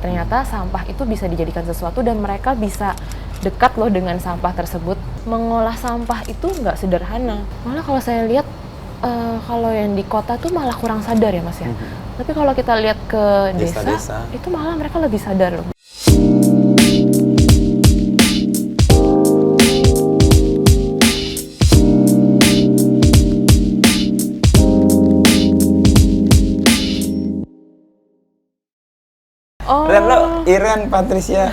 ternyata sampah itu bisa dijadikan sesuatu dan mereka bisa dekat loh dengan sampah tersebut. Mengolah sampah itu nggak sederhana. Malah kalau saya lihat kalau yang di kota tuh malah kurang sadar ya Mas ya. Tapi kalau kita lihat ke desa, itu malah mereka lebih sadar loh. Iren Patricia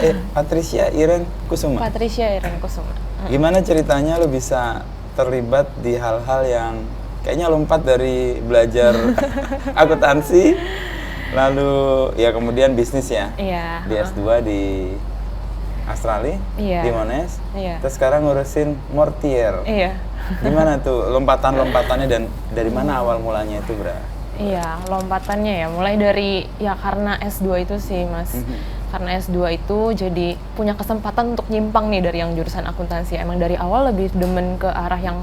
Iren Kusuma. Patricia Iren Kusuma. Gimana ceritanya lo bisa terlibat di hal-hal yang kayaknya lompat dari belajar akuntansi, lalu ya kemudian bisnis ya? Iya. Di S2 di Australia, iya. di Monash, iya. Terus sekarang ngurusin Mortier. Iya. Gimana tuh lompatan-lompatannya dan dari mana awal mulanya itu, Bra? Iya, lompatannya ya mulai dari ya karena S2 itu sih Mas. Karena S2 itu jadi punya kesempatan untuk nyimpang nih dari yang jurusan akuntansi. Emang dari awal lebih demen ke arah yang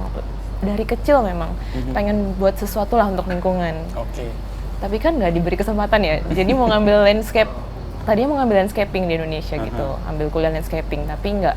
dari kecil memang pengen buat sesuatu lah untuk lingkungan. Oke. Tapi kan nggak diberi kesempatan ya. Jadi mau ngambil landscape, tadinya mau ngambil landscaping di Indonesia gitu, ambil kuliah landscaping, tapi nggak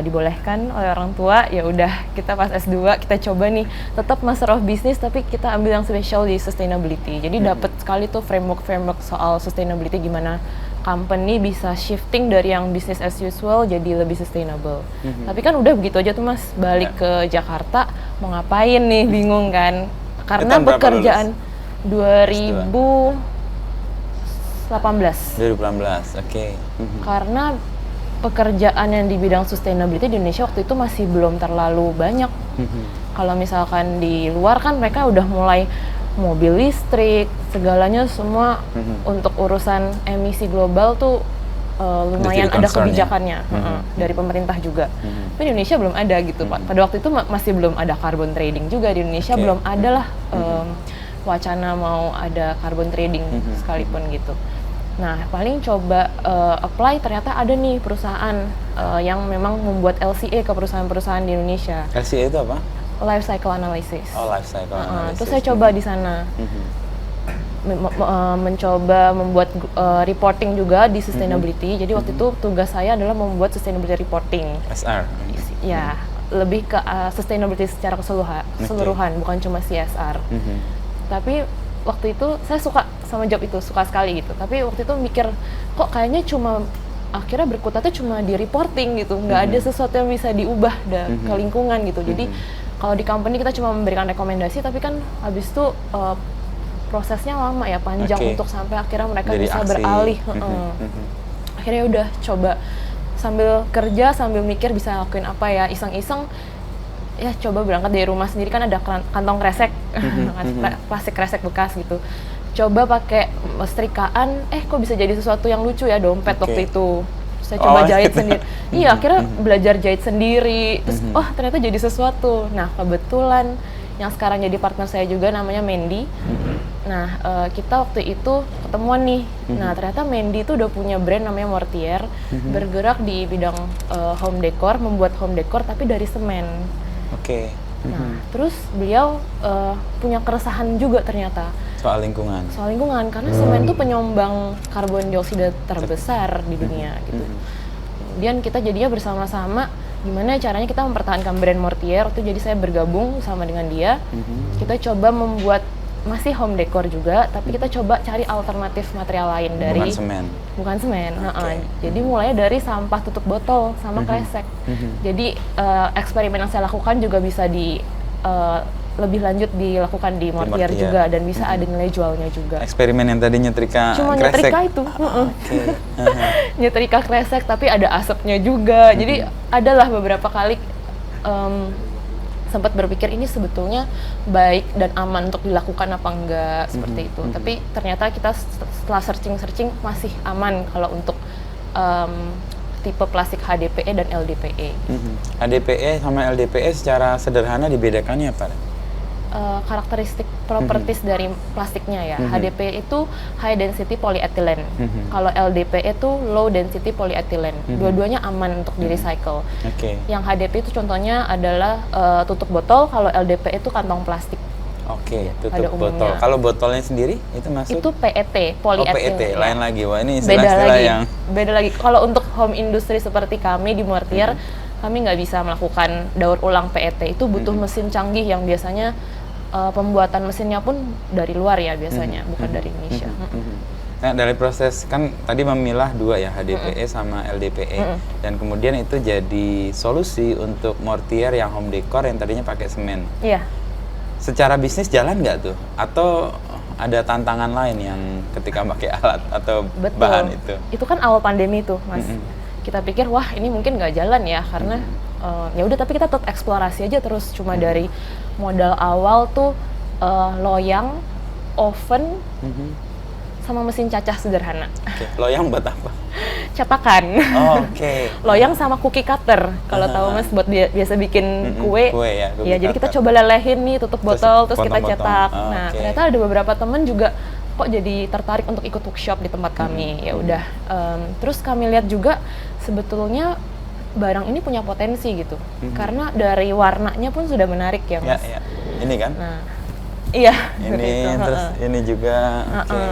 dibolehkan oleh orang tua. Ya udah, kita pas S2 kita coba nih tetap Master of Business tapi kita ambil yang spesial di sustainability. Jadi dapat sekali tuh framework soal sustainability, gimana company bisa shifting dari yang business as usual jadi lebih sustainable. Tapi kan udah begitu aja tuh Mas, balik ke Jakarta mau ngapain nih, bingung kan. Karena pekerjaan 2018. Oke. Karena pekerjaan yang di bidang sustainability di Indonesia waktu itu masih belum terlalu banyak. Kalau misalkan di luar kan mereka udah mulai mobil listrik, segalanya semua untuk urusan emisi global tuh lumayan ada kebijakannya dari pemerintah juga. Tapi di Indonesia belum ada gitu Pak. Pada waktu itu masih belum ada carbon trading juga di Indonesia, belum ada lah wacana mau ada carbon trading sekalipun gitu. Nah, paling coba apply, ternyata ada nih perusahaan yang memang membuat LCA ke perusahaan-perusahaan di Indonesia. LCA itu apa? Life Cycle Analysis. Oh, Life Cycle Analysis. Terus saya coba di sana. Mencoba membuat reporting juga di sustainability. Jadi waktu itu tugas saya adalah membuat sustainability reporting. SR? Ya, lebih ke sustainability secara keseluruhan, bukan cuma CSR. Tapi waktu itu saya suka sama job itu, suka sekali gitu. Tapi waktu itu mikir, kok kayaknya akhirnya berkutatnya cuma di reporting gitu, nggak ada sesuatu yang bisa diubah ke lingkungan gitu. Jadi kalau di company kita cuma memberikan rekomendasi, tapi kan habis itu prosesnya lama ya, panjang untuk sampai akhirnya mereka jadi bisa aksi. Beralih. Akhirnya udah coba sambil kerja, sambil mikir bisa lakuin apa ya, iseng-iseng ya coba berangkat dari rumah sendiri, kan ada kantong kresek, plastik kresek bekas gitu. Coba pakai setrikaan, kok bisa jadi sesuatu yang lucu ya, dompet waktu itu. Saya coba jahit sendiri. Iya, akhirnya belajar jahit sendiri. Terus, ternyata jadi sesuatu. Nah, kebetulan yang sekarang jadi partner saya juga namanya Mandy. Nah, kita waktu itu ketemuan nih. Nah, ternyata Mandy itu udah punya brand namanya Mortier, bergerak di bidang home decor, membuat home decor tapi dari semen. Oke. Nah, terus beliau punya keresahan juga ternyata soal lingkungan. Karena semen tuh penyumbang karbon dioksida terbesar di dunia gitu. Kemudian kita jadinya bersama-sama gimana caranya kita mempertahankan brand Mortier. Waktu jadi saya bergabung sama dengan dia. Kita coba membuat masih home decor juga, tapi kita coba cari alternatif material lain dari bukan semen. Jadi mulai dari sampah tutup botol sama kresek. Jadi eksperimen yang saya lakukan juga bisa lebih lanjut dilakukan di Mortier juga, dan bisa ada nilai jualnya juga. Eksperimen yang tadi nyetrika cuma kresek. Nyetrika itu. Nyetrika kresek tapi ada asapnya juga. Jadi adalah beberapa kali sempat berpikir ini sebetulnya baik dan aman untuk dilakukan apa enggak, seperti itu. Tapi ternyata kita setelah searching masih aman kalau untuk tipe plastik HDPE dan LDPE. HDPE sama LDPE secara sederhana dibedakannya apa? Karakteristik properties dari plastiknya ya. HDPE itu high density polyethylene. Kalau LDPE itu low density polyethylene. Dua-duanya aman untuk di recycle. Yang HDPE itu contohnya adalah tutup botol, kalau LDPE itu kantong plastik. Oke, tutup pada botol. umumnya. Kalau botolnya sendiri itu masuk? Itu PET, Oh, polyethylene. PET, lain lagi. Wah, ini Beda istilah-istilah lagi. yang Beda lagi. Kalau untuk home industry seperti kami di Mortier, kami nggak bisa melakukan daur ulang PET. Itu butuh mesin canggih yang biasanya pembuatan mesinnya pun dari luar ya biasanya, bukan dari Indonesia. Nah, dari proses kan tadi memilah dua ya, HDPE sama LDPE, dan kemudian itu jadi solusi untuk mortier yang home decor yang tadinya pakai semen. Iya. Secara bisnis jalan nggak tuh? Atau ada tantangan lain yang ketika pakai alat atau Betul. bahan itu? Itu kan awal pandemi tuh, Mas. Kita pikir wah ini mungkin nggak jalan ya karena ya udah, tapi kita tetap eksplorasi aja terus. Cuma dari modal awal tuh loyang, oven, sama mesin cacah sederhana. Oke, loyang buat apa? Cetakan. Oh, oke. Loyang sama cookie cutter. Kalau tahu Mas buat biasa bikin kue. Kue ya, cookie Ya, jadi kita cutter. coba lelehin nih, tutup botol, terus kita potong-potong. cetak. Oh, Nah, oke. ternyata ada beberapa temen juga kok jadi tertarik untuk ikut workshop di tempat kami. Ya udah. Terus kami lihat juga sebetulnya barang ini punya potensi gitu. Karena dari warnanya pun sudah menarik ya, Ya, Mas. ya. Ini kan? Nah, iya. Ini gitu. terus ini juga. Oke.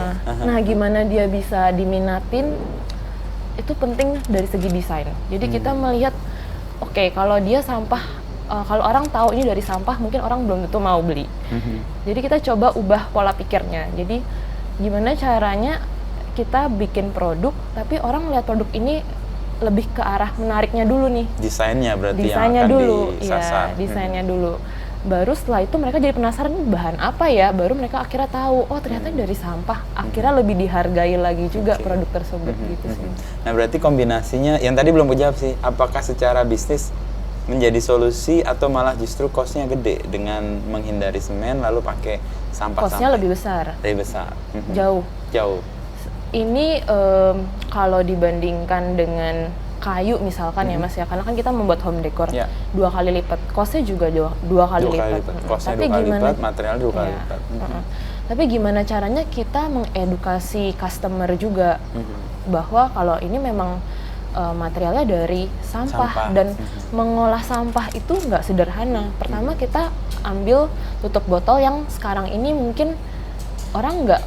Nah, gimana dia bisa diminatin? Itu penting dari segi desain. Jadi kita melihat, oke, kalau dia sampah, kalau orang tahu ini dari sampah, mungkin orang belum tentu mau beli. Jadi kita coba ubah pola pikirnya. Jadi gimana caranya kita bikin produk, tapi orang lihat produk ini lebih ke arah menariknya dulu nih. Desainnya berarti Desainnya yang akan dulu, disasar. iya, desainnya dulu. Baru setelah itu mereka jadi penasaran ini bahan apa ya, baru mereka akhirnya tahu, oh ternyata ini dari sampah, akhirnya lebih dihargai lagi juga Oke. produk tersebut gitu sih. Nah, berarti kombinasinya yang tadi belum kejawab sih, apakah secara bisnis menjadi solusi atau malah justru cost-nya gede dengan menghindari semen lalu pakai sampah? Cost-nya lebih besar, Lebih besar. jauh. Jauh. Ini kalau dibandingkan dengan kayu misalkan ya Mas ya, karena kan kita membuat home decor Ya. 2 kali lipat, cost-nya juga dua kali lipat. Cost-nya Tapi 2 kali gimana? lipat, material 2 kali Iya. lipat. Tapi gimana caranya kita mengedukasi customer juga bahwa kalau ini memang materialnya dari sampah. Dan mengolah sampah itu nggak sederhana. Pertama kita ambil tutup botol yang sekarang ini mungkin orang nggak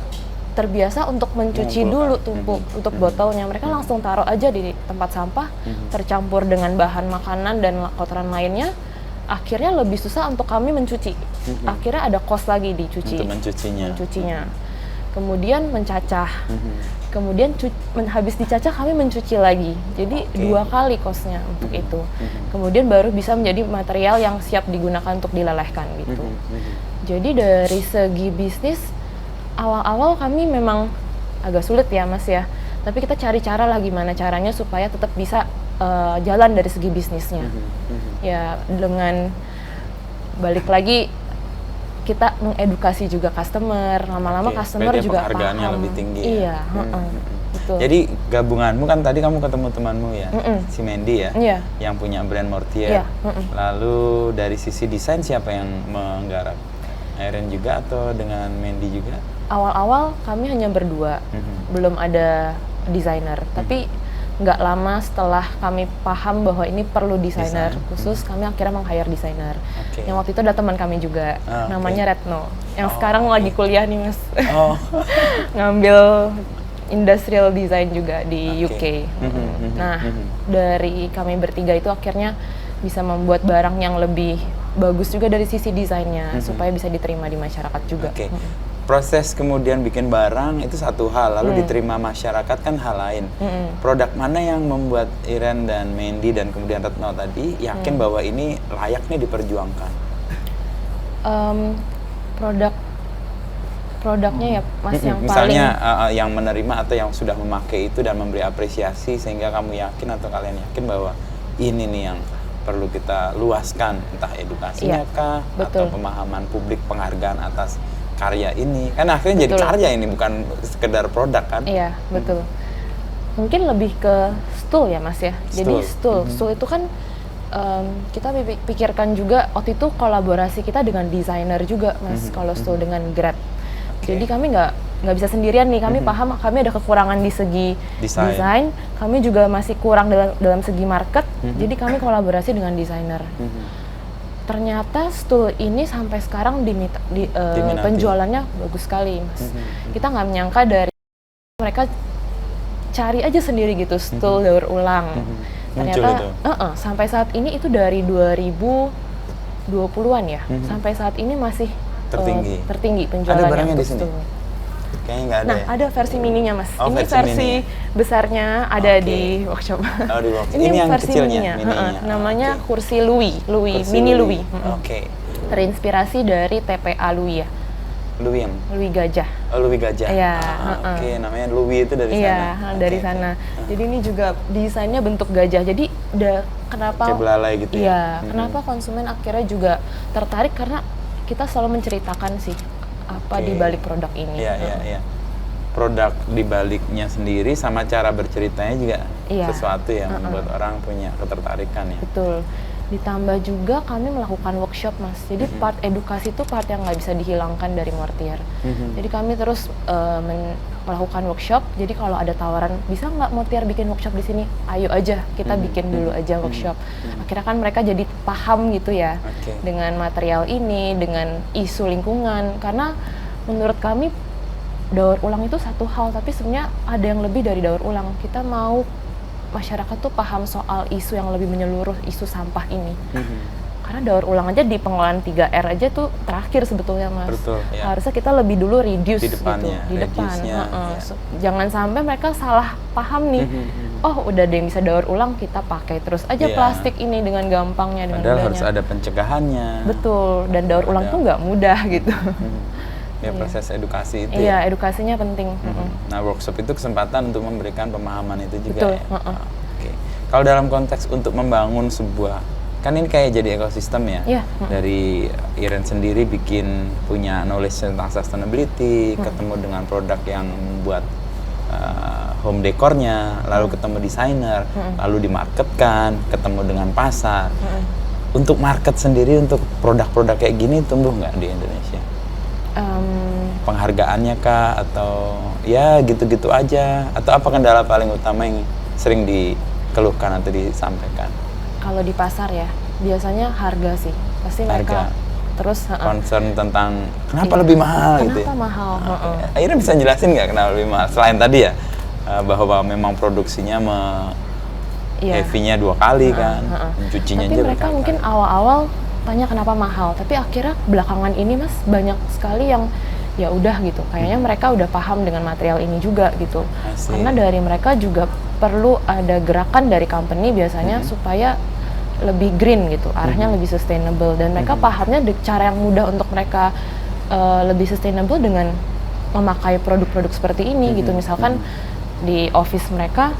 terbiasa untuk mencuci dulu tutup botolnya. Mereka langsung taruh aja di tempat sampah, tercampur dengan bahan makanan dan kotoran lainnya. Akhirnya lebih susah untuk kami mencuci. Akhirnya ada cost lagi dicuci. Untuk mencucinya. Kemudian mencacah. Kemudian habis dicacah kami mencuci lagi. Jadi 2 kali costnya untuk itu. Kemudian baru bisa menjadi material yang siap digunakan untuk dilelehkan gitu. Jadi dari segi bisnis awal-awal kami memang agak sulit ya Mas ya. Tapi kita cari cara lah gimana caranya supaya tetap bisa jalan dari segi bisnisnya. Ya dengan balik lagi kita mengedukasi juga customer, lama-lama customer juga penghargaannya paham. lebih tinggi. Iya, betul. Jadi gabunganmu kan tadi kamu ketemu temanmu ya, si Mandy ya, Iya. yang punya brand Mortier. Iya, Lalu dari sisi desain siapa yang menggarap? Erin juga atau dengan Mandy juga? Awal-awal kami hanya berdua, belum ada desainer. Tapi nggak lama setelah kami paham bahwa ini perlu desainer khusus, kami akhirnya meng-hire desainer. Oke. Yang waktu itu ada teman kami juga, namanya Retno, yang sekarang lagi kuliah nih Mas, Oh, ngambil industrial design juga di UK. Nah, dari kami bertiga itu akhirnya bisa membuat barang yang lebih bagus juga dari sisi desainnya, supaya bisa diterima di masyarakat juga. oke. Proses kemudian bikin barang itu satu hal, lalu diterima masyarakat kan hal lain. Produk mana yang membuat Iren dan Mandy dan kemudian Retno tadi yakin bahwa ini layak nih diperjuangkan? Produknya ya Mas yang Misalnya paling yang menerima atau yang sudah memakai itu dan memberi apresiasi sehingga kamu yakin atau kalian yakin bahwa ini nih yang perlu kita luaskan, entah edukasinya kah atau pemahaman publik, penghargaan atas karya ini. Kan akhirnya jadi karya ini, bukan sekedar produk kan? Iya, betul. Mungkin lebih ke stool ya Mas ya. Jadi stool itu kan kita pikirkan juga waktu itu kolaborasi kita dengan desainer juga Mas, kalau stool dengan Grab. Jadi kami nggak bisa sendirian nih, kami paham kami ada kekurangan di segi desain, kami juga masih kurang dalam segi market, jadi kami kolaborasi dengan desainer. ternyata stool ini sampai sekarang penjualannya bagus sekali, Mas. Kita nggak menyangka dari mereka cari aja sendiri gitu stool daur ulang. Ternyata sampai saat ini itu dari 2020-an ya, sampai saat ini masih tertinggi penjualannya. Ada barangnya di sini? Kayaknya nggak ada. Nah, ada versi mininya, Mas. Ini versi besarnya ada di workshop. Oh, di workshop. Ini yang versi kecilnya, mininya. Namanya kursi Louis, mini Louis. Terinspirasi dari TPA Louis ya. Louis gajah. Oh, Louis gajah. Iya. Oke, namanya Louis itu dari sana. Iya, dari sana. Jadi ini juga desainnya bentuk gajah. Jadi kenapa? Kayak belalai gitu ya. Iya. Kenapa konsumen akhirnya juga tertarik karena kita selalu menceritakan sih apa di balik produk ini. Iya. Produk di baliknya sendiri sama cara berceritanya juga sesuatu yang membuat orang punya ketertarikan ya. Betul. Ditambah juga kami melakukan workshop, Mas. Jadi part edukasi itu part yang nggak bisa dihilangkan dari Mortier. Jadi kami terus melakukan workshop. Jadi kalau ada tawaran, bisa nggak Mortier bikin workshop di sini? Ayo aja, kita bikin dulu aja workshop. Akhirnya kan mereka jadi paham gitu ya dengan material ini, dengan isu lingkungan. Karena menurut kami daur ulang itu satu hal, tapi sebenarnya ada yang lebih dari daur ulang. Kita mau masyarakat tuh paham soal isu yang lebih menyeluruh, isu sampah ini. Karena daur ulang aja di pengelolaan 3R aja tuh terakhir sebetulnya, Mas. Betul, ya. Harusnya kita lebih dulu reduce di depannya, gitu, di depan. Jangan sampai mereka salah paham nih. Oh, udah ada yang bisa daur ulang, kita pakai terus aja plastik ini dengan gampangnya, dengan padahal mudahnya. harus ada pencegahannya. Betul, dan daur ulang tuh nggak mudah gitu. Proses edukasi itu. Iya, edukasinya penting. Nah, workshop itu kesempatan untuk memberikan pemahaman itu juga. Betul. Ya. Kalau dalam konteks untuk membangun sebuah, kan ini kayak jadi ekosistem ya. Dari Iren sendiri bikin punya knowledge tentang sustainability, ketemu dengan produk yang membuat home dekornya, lalu ketemu desainer, lalu dimarketkan, ketemu dengan pasar. Untuk market sendiri, untuk produk-produk kayak gini tumbuh nggak di Indonesia? Penghargaannya kah, atau ya gitu-gitu aja, atau apa kendala paling utama yang sering dikeluhkan atau disampaikan? Kalau di pasar ya biasanya harga sih, pasti mereka terus concern tentang kenapa lebih mahal gitu ya? Kenapa mahal? Akhirnya bisa jelasin nggak kenapa lebih mahal, selain tadi ya bahwa memang produksinya heavy-nya 2 kali kan, cucinya tapi mereka mungkin awal-awal tanya kenapa mahal, tapi akhirnya belakangan ini, Mas, banyak sekali yang ya udah gitu, kayaknya mereka udah paham dengan material ini juga gitu. Karena dari mereka juga perlu ada gerakan dari company biasanya supaya lebih green gitu, arahnya lebih sustainable, dan mereka pahamnya cara yang mudah untuk mereka lebih sustainable dengan memakai produk-produk seperti ini gitu. Misalkan di office mereka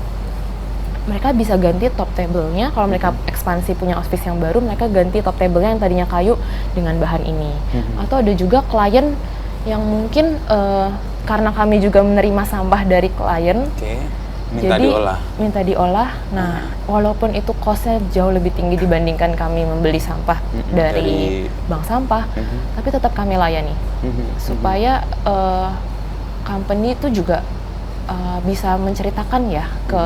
bisa ganti top table-nya. Kalau mereka ekspansi punya office yang baru, mereka ganti top table-nya yang tadinya kayu dengan bahan ini. Atau ada juga klien yang mungkin karena kami juga menerima sampah dari klien, minta diolah. Nah, walaupun itu cost-nya jauh lebih tinggi dibandingkan kami membeli sampah dari bank sampah, tapi tetap kami layani supaya company itu juga bisa menceritakan ya ke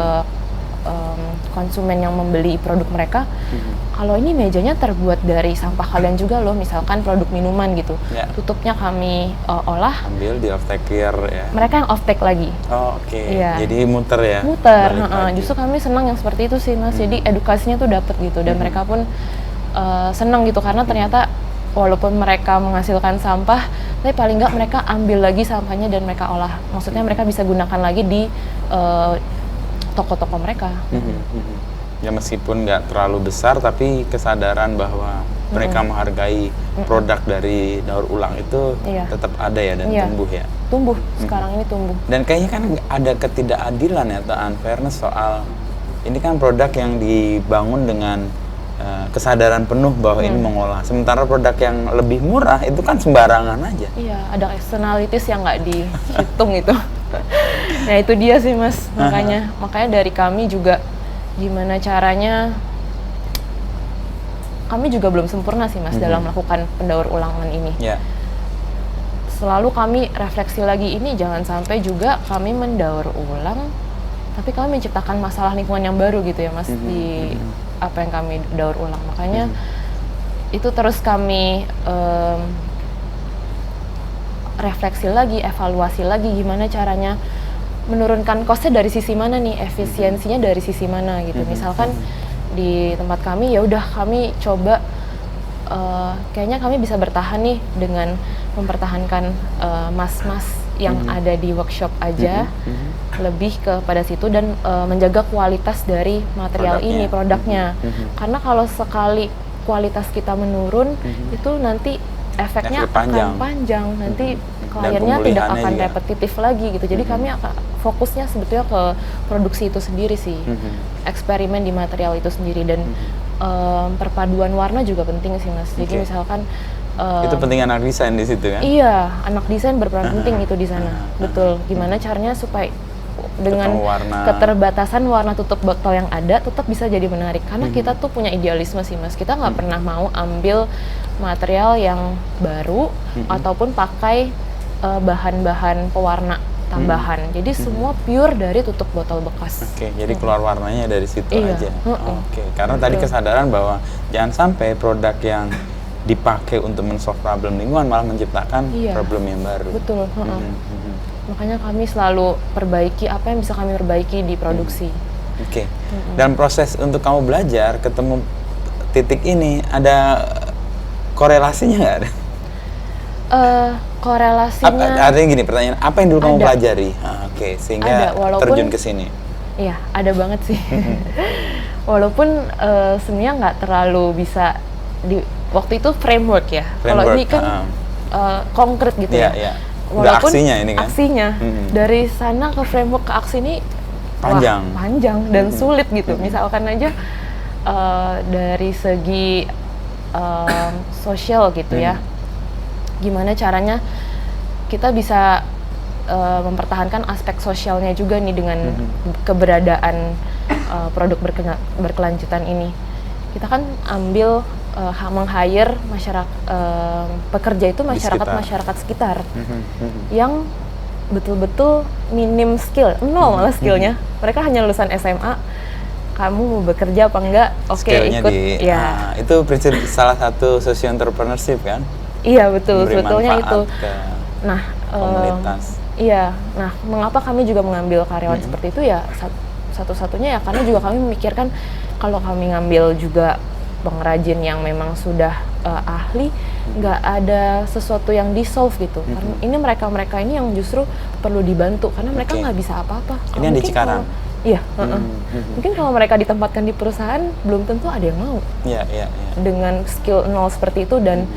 konsumen yang membeli produk mereka, kalau ini mejanya terbuat dari sampah kalian juga loh, misalkan produk minuman gitu, tutupnya kami olah, ambil di off-taker ya, mereka yang off-take lagi. Jadi muter ya, justru kami senang yang seperti itu sih, Mas. Jadi edukasinya tuh dapet gitu, dan mereka pun senang gitu, karena ternyata walaupun mereka menghasilkan sampah, tapi paling nggak mereka ambil lagi sampahnya dan mereka olah, maksudnya mereka bisa gunakan lagi di toko-toko mereka. Ya meskipun nggak terlalu besar, tapi kesadaran bahwa mereka menghargai produk dari daur ulang itu tetap ada ya, dan tumbuh ya. Tumbuh, sekarang ini tumbuh. Dan kayaknya kan ada ketidakadilan ya, atau unfairness soal ini kan produk yang dibangun dengan kesadaran penuh bahwa ini mengolah. Sementara produk yang lebih murah itu kan sembarangan aja. Iya, ada externalities yang nggak dihitung itu. Nah itu dia sih, Mas, makanya dari kami juga gimana caranya, kami juga belum sempurna sih, Mas, dalam melakukan pendaur ulangan ini. Selalu kami refleksi lagi, ini jangan sampai juga kami mendaur ulang tapi kami menciptakan masalah lingkungan yang baru gitu ya, Mas, di apa yang kami daur ulang. Makanya itu terus kami refleksi lagi, evaluasi lagi gimana caranya menurunkan cost-nya dari sisi mana nih, efisiensinya dari sisi mana gitu. Misalkan di tempat kami ya udah kami coba kayaknya kami bisa bertahan nih dengan mempertahankan mas-mas yang ada di workshop aja, lebih kepada situ dan menjaga kualitas dari material produknya. Karena kalau sekali kualitas kita menurun, itu nanti efeknya akan panjang, nanti kliennya tidak akan repetitif lagi gitu. Jadi kami akan fokusnya sebetulnya ke produksi itu sendiri sih, eksperimen di material itu sendiri, dan perpaduan warna juga penting sih Mas. Jadi misalkan itu penting anak desain di situ kan? Iya, anak desain berperan penting itu di sana. Betul. Gimana caranya supaya dengan keterbatasan warna tutup botol yang ada tetap bisa jadi menarik, karena kita tuh punya idealisme sih Mas, kita nggak pernah mau ambil material yang baru ataupun pakai bahan-bahan pewarna tambahan, jadi semua pure dari tutup botol bekas. Jadi keluar warnanya dari situ aja. Karena tadi kesadaran bahwa jangan sampai produk yang dipakai untuk men-solve problem lingkungan malah menciptakan problem yang baru. Betul. Makanya kami selalu perbaiki apa yang bisa kami perbaiki di produksi. Dan proses untuk kamu belajar ketemu titik ini ada korelasinya nggak ada? Korelasinya. Artinya gini, pertanyaan apa yang dulu kamu pelajari? Sehingga terjun ke sini. Iya, ada banget sih. Walaupun sebenarnya nggak terlalu bisa waktu itu framework ya. Kalau ini kan konkret gitu ya. Walaupun aksinya dari sana ke framework ke aksi ini panjang dan sulit gitu. Misalkan aja dari segi sosial gitu ya, gimana caranya kita bisa mempertahankan aspek sosialnya juga nih dengan keberadaan produk berkelanjutan ini. Kita kan ambil meng-hire masyarakat, pekerja itu masyarakat sekitar yang betul-betul minim skill, nol malah skillnya. Mereka hanya lulusan SMA. Kamu mau bekerja apa enggak? Ikut. Itu prinsip salah satu social entrepreneurship kan? Iya betul, sebetulnya itu. Nah, komunitas. Nah mengapa kami juga mengambil karyawan seperti itu ya? Satu-satunya ya karena juga kami memikirkan kalau kami ngambil juga pengrajin yang memang sudah ahli, nggak ada sesuatu yang di-solve gitu. Karena ini mereka ini yang justru perlu dibantu karena mereka nggak bisa apa-apa. Ini yang di Cikarang? Iya. Mungkin kalau mereka ditempatkan di perusahaan belum tentu ada yang mau. Dengan skill nol seperti itu dan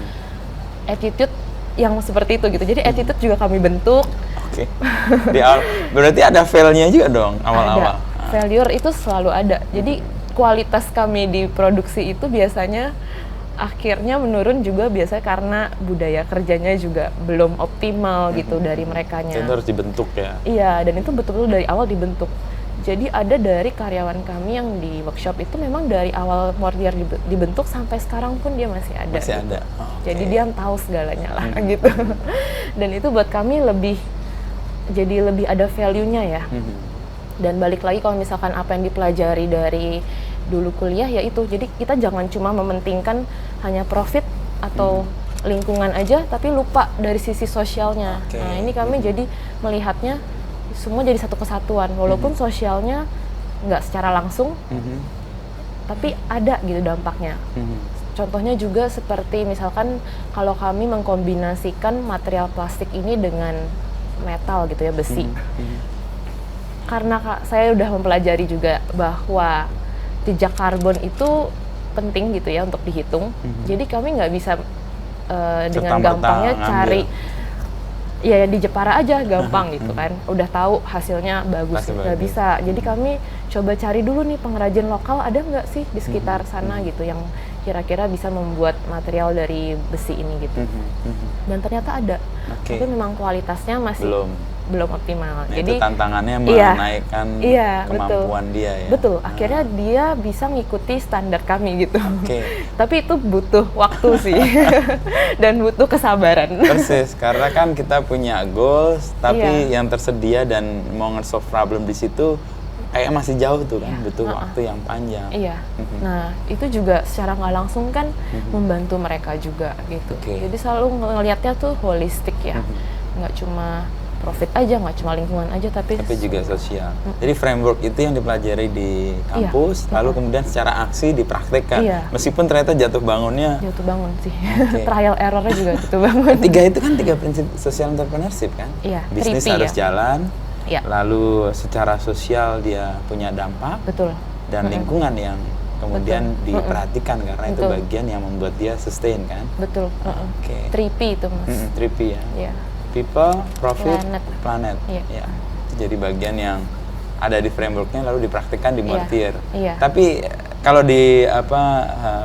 attitude yang seperti itu gitu. Jadi attitude juga kami bentuk. Di awal berarti ada fail-nya juga dong awal-awal. Failure itu selalu ada. Jadi kualitas kami di produksi itu biasanya akhirnya menurun juga biasanya karena budaya kerjanya juga belum optimal gitu dari merekanya. Itu harus dibentuk ya? Iya, dan itu betul-betul dari awal dibentuk. Jadi ada dari karyawan kami yang di workshop itu memang dari awal Mortier dibentuk sampai sekarang pun dia masih ada. Masih ada. Jadi dia tahu segalanya lah gitu. Dan itu buat kami lebih ada value-nya ya. Dan balik lagi kalau misalkan apa yang dipelajari dari dulu kuliah ya itu, jadi kita jangan cuma mementingkan hanya profit atau lingkungan aja tapi lupa dari sisi sosialnya. Nah ini kami jadi melihatnya semua jadi satu kesatuan walaupun sosialnya nggak secara langsung tapi ada gitu dampaknya. Contohnya juga seperti misalkan kalau kami mengkombinasikan material plastik ini dengan metal gitu ya, besi. Karena saya udah mempelajari juga bahwa jejak karbon itu penting gitu ya untuk dihitung. Jadi kami nggak bisa dengan gampangnya cari ya di Jepara aja gampang gitu kan. Udah tahu hasilnya bagus, nggak bisa. Jadi kami coba cari dulu nih pengrajin lokal ada nggak sih di sekitar sana gitu yang kira-kira bisa membuat material dari besi ini gitu. Dan ternyata ada. Tapi memang kualitasnya masih belum optimal. Nah, jadi itu tantangannya menaikkan kemampuan dia ya. Betul. Akhirnya dia bisa ngikuti standar kami gitu. Tapi itu butuh waktu sih dan butuh kesabaran. Persis, karena kan kita punya goals, tapi yang tersedia dan mau nge-solve problem di situ kayak masih jauh tuh kan, Iya. butuh waktu yang panjang. Iya. Nah, itu juga secara nggak langsung kan membantu mereka juga gitu. Oke. Jadi selalu ngelihatnya tuh holistik ya. Nggak cuma profit aja, nggak cuma lingkungan aja, tapi juga sosial. Jadi framework itu yang dipelajari di kampus, lalu kemudian secara aksi dipraktekkan. Iya. Meskipun ternyata jatuh bangunnya jatuh bangun sih. Oke. Trial errornya juga jatuh bangun. tiga itu kan 3 prinsip social entrepreneurship kan? Iya, Bisnis 3P harus ya. jalan, Iya. lalu secara sosial dia punya dampak, Betul. dan lingkungan yang kemudian Betul. diperhatikan karena itu Betul. bagian yang membuat dia sustain kan? Betul. Oke. 3P itu Mas. 3P ya. Iya. People, profit, Planet. planet. Iya. Ya. Itu jadi bagian yang ada di frameworknya lalu dipraktikkan di Iya. Mortier. Iya. Tapi kalau di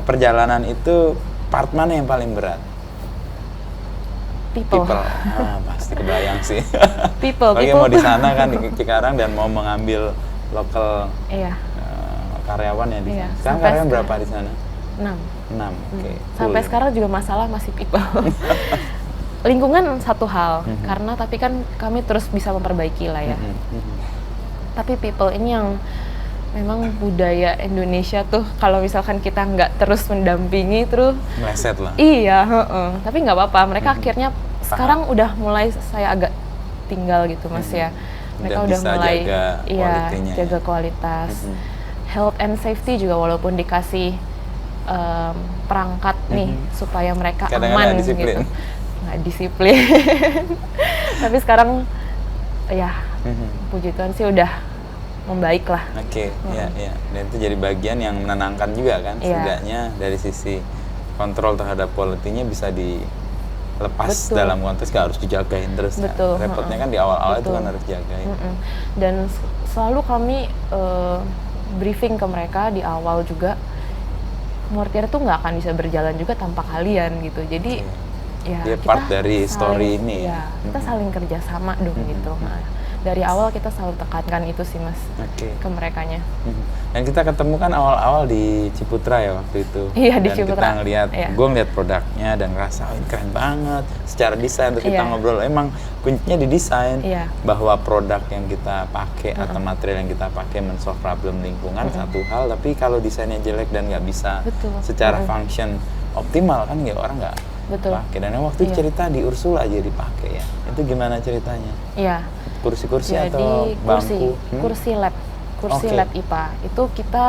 perjalanan itu part mana yang paling berat? People. Pasti kebayang sih. People. Bagi mau di sana kan di Cikarang dan mau mengambil lokal Iya. karyawan ya di Iya. sana. Sekarang Sampai karyawan berapa sekarang. di sana? 6. 6. Oke. Sampai Full. sekarang juga masalah masih people. Lingkungan satu hal, karena tapi kan kami terus bisa memperbaiki lah ya. Tapi people ini yang memang budaya Indonesia tuh kalau misalkan kita nggak terus mendampingi terus Meleset lah. iya, tapi nggak apa-apa. Mereka akhirnya sekarang udah mulai saya agak tinggal gitu Mas ya. Mereka udah bisa mulai jaga quality-nya ya. jaga kualitas. Health and safety juga walaupun dikasih perangkat nih supaya mereka Kadang-kadang aman disiplin. gitu. Nggak disiplin. Tapi sekarang ya puji Tuhan sih udah membaik lah. Oke, ya. Dan itu jadi bagian yang menenangkan juga kan, Iya. setidaknya dari sisi kontrol terhadap quality-nya bisa dilepas Betul. dalam konteks gak harus dijagain terus. Betul, Kan. Repotnya kan di awal-awal itu betul. kan harus dijagain. Dan selalu kami briefing ke mereka di awal juga, Mortier tuh nggak akan bisa berjalan juga tanpa kalian gitu. Jadi ya Dia kita part dari story ini ya. Kita saling kerjasama dong gitu. Nah, dari awal kita selalu tekankan itu sih Mas Oke. ke merekanya. Dan kita ketemu kan awal-awal di Ciputra ya waktu itu. Iya, di dan Ciputra. kita ngeliat, Iya. gue ngeliat produknya dan ngerasa oh, ini keren banget. Secara desain terus kita Iya. ngobrol, emang kuncinya di desain. Iya. Bahwa produk yang kita pakai atau material yang kita pakai men-solve problem lingkungan satu hal, tapi kalau desainnya jelek dan nggak bisa Betul. secara function optimal kan ya orang nggak Betul. pakai. Dan yang waktu itu Iya. cerita di Ursula aja dipakai ya. Itu gimana ceritanya? Iya. Kursi-kursi Jadi atau bangku? kursi lab, kursi Oke. lab IPA itu kita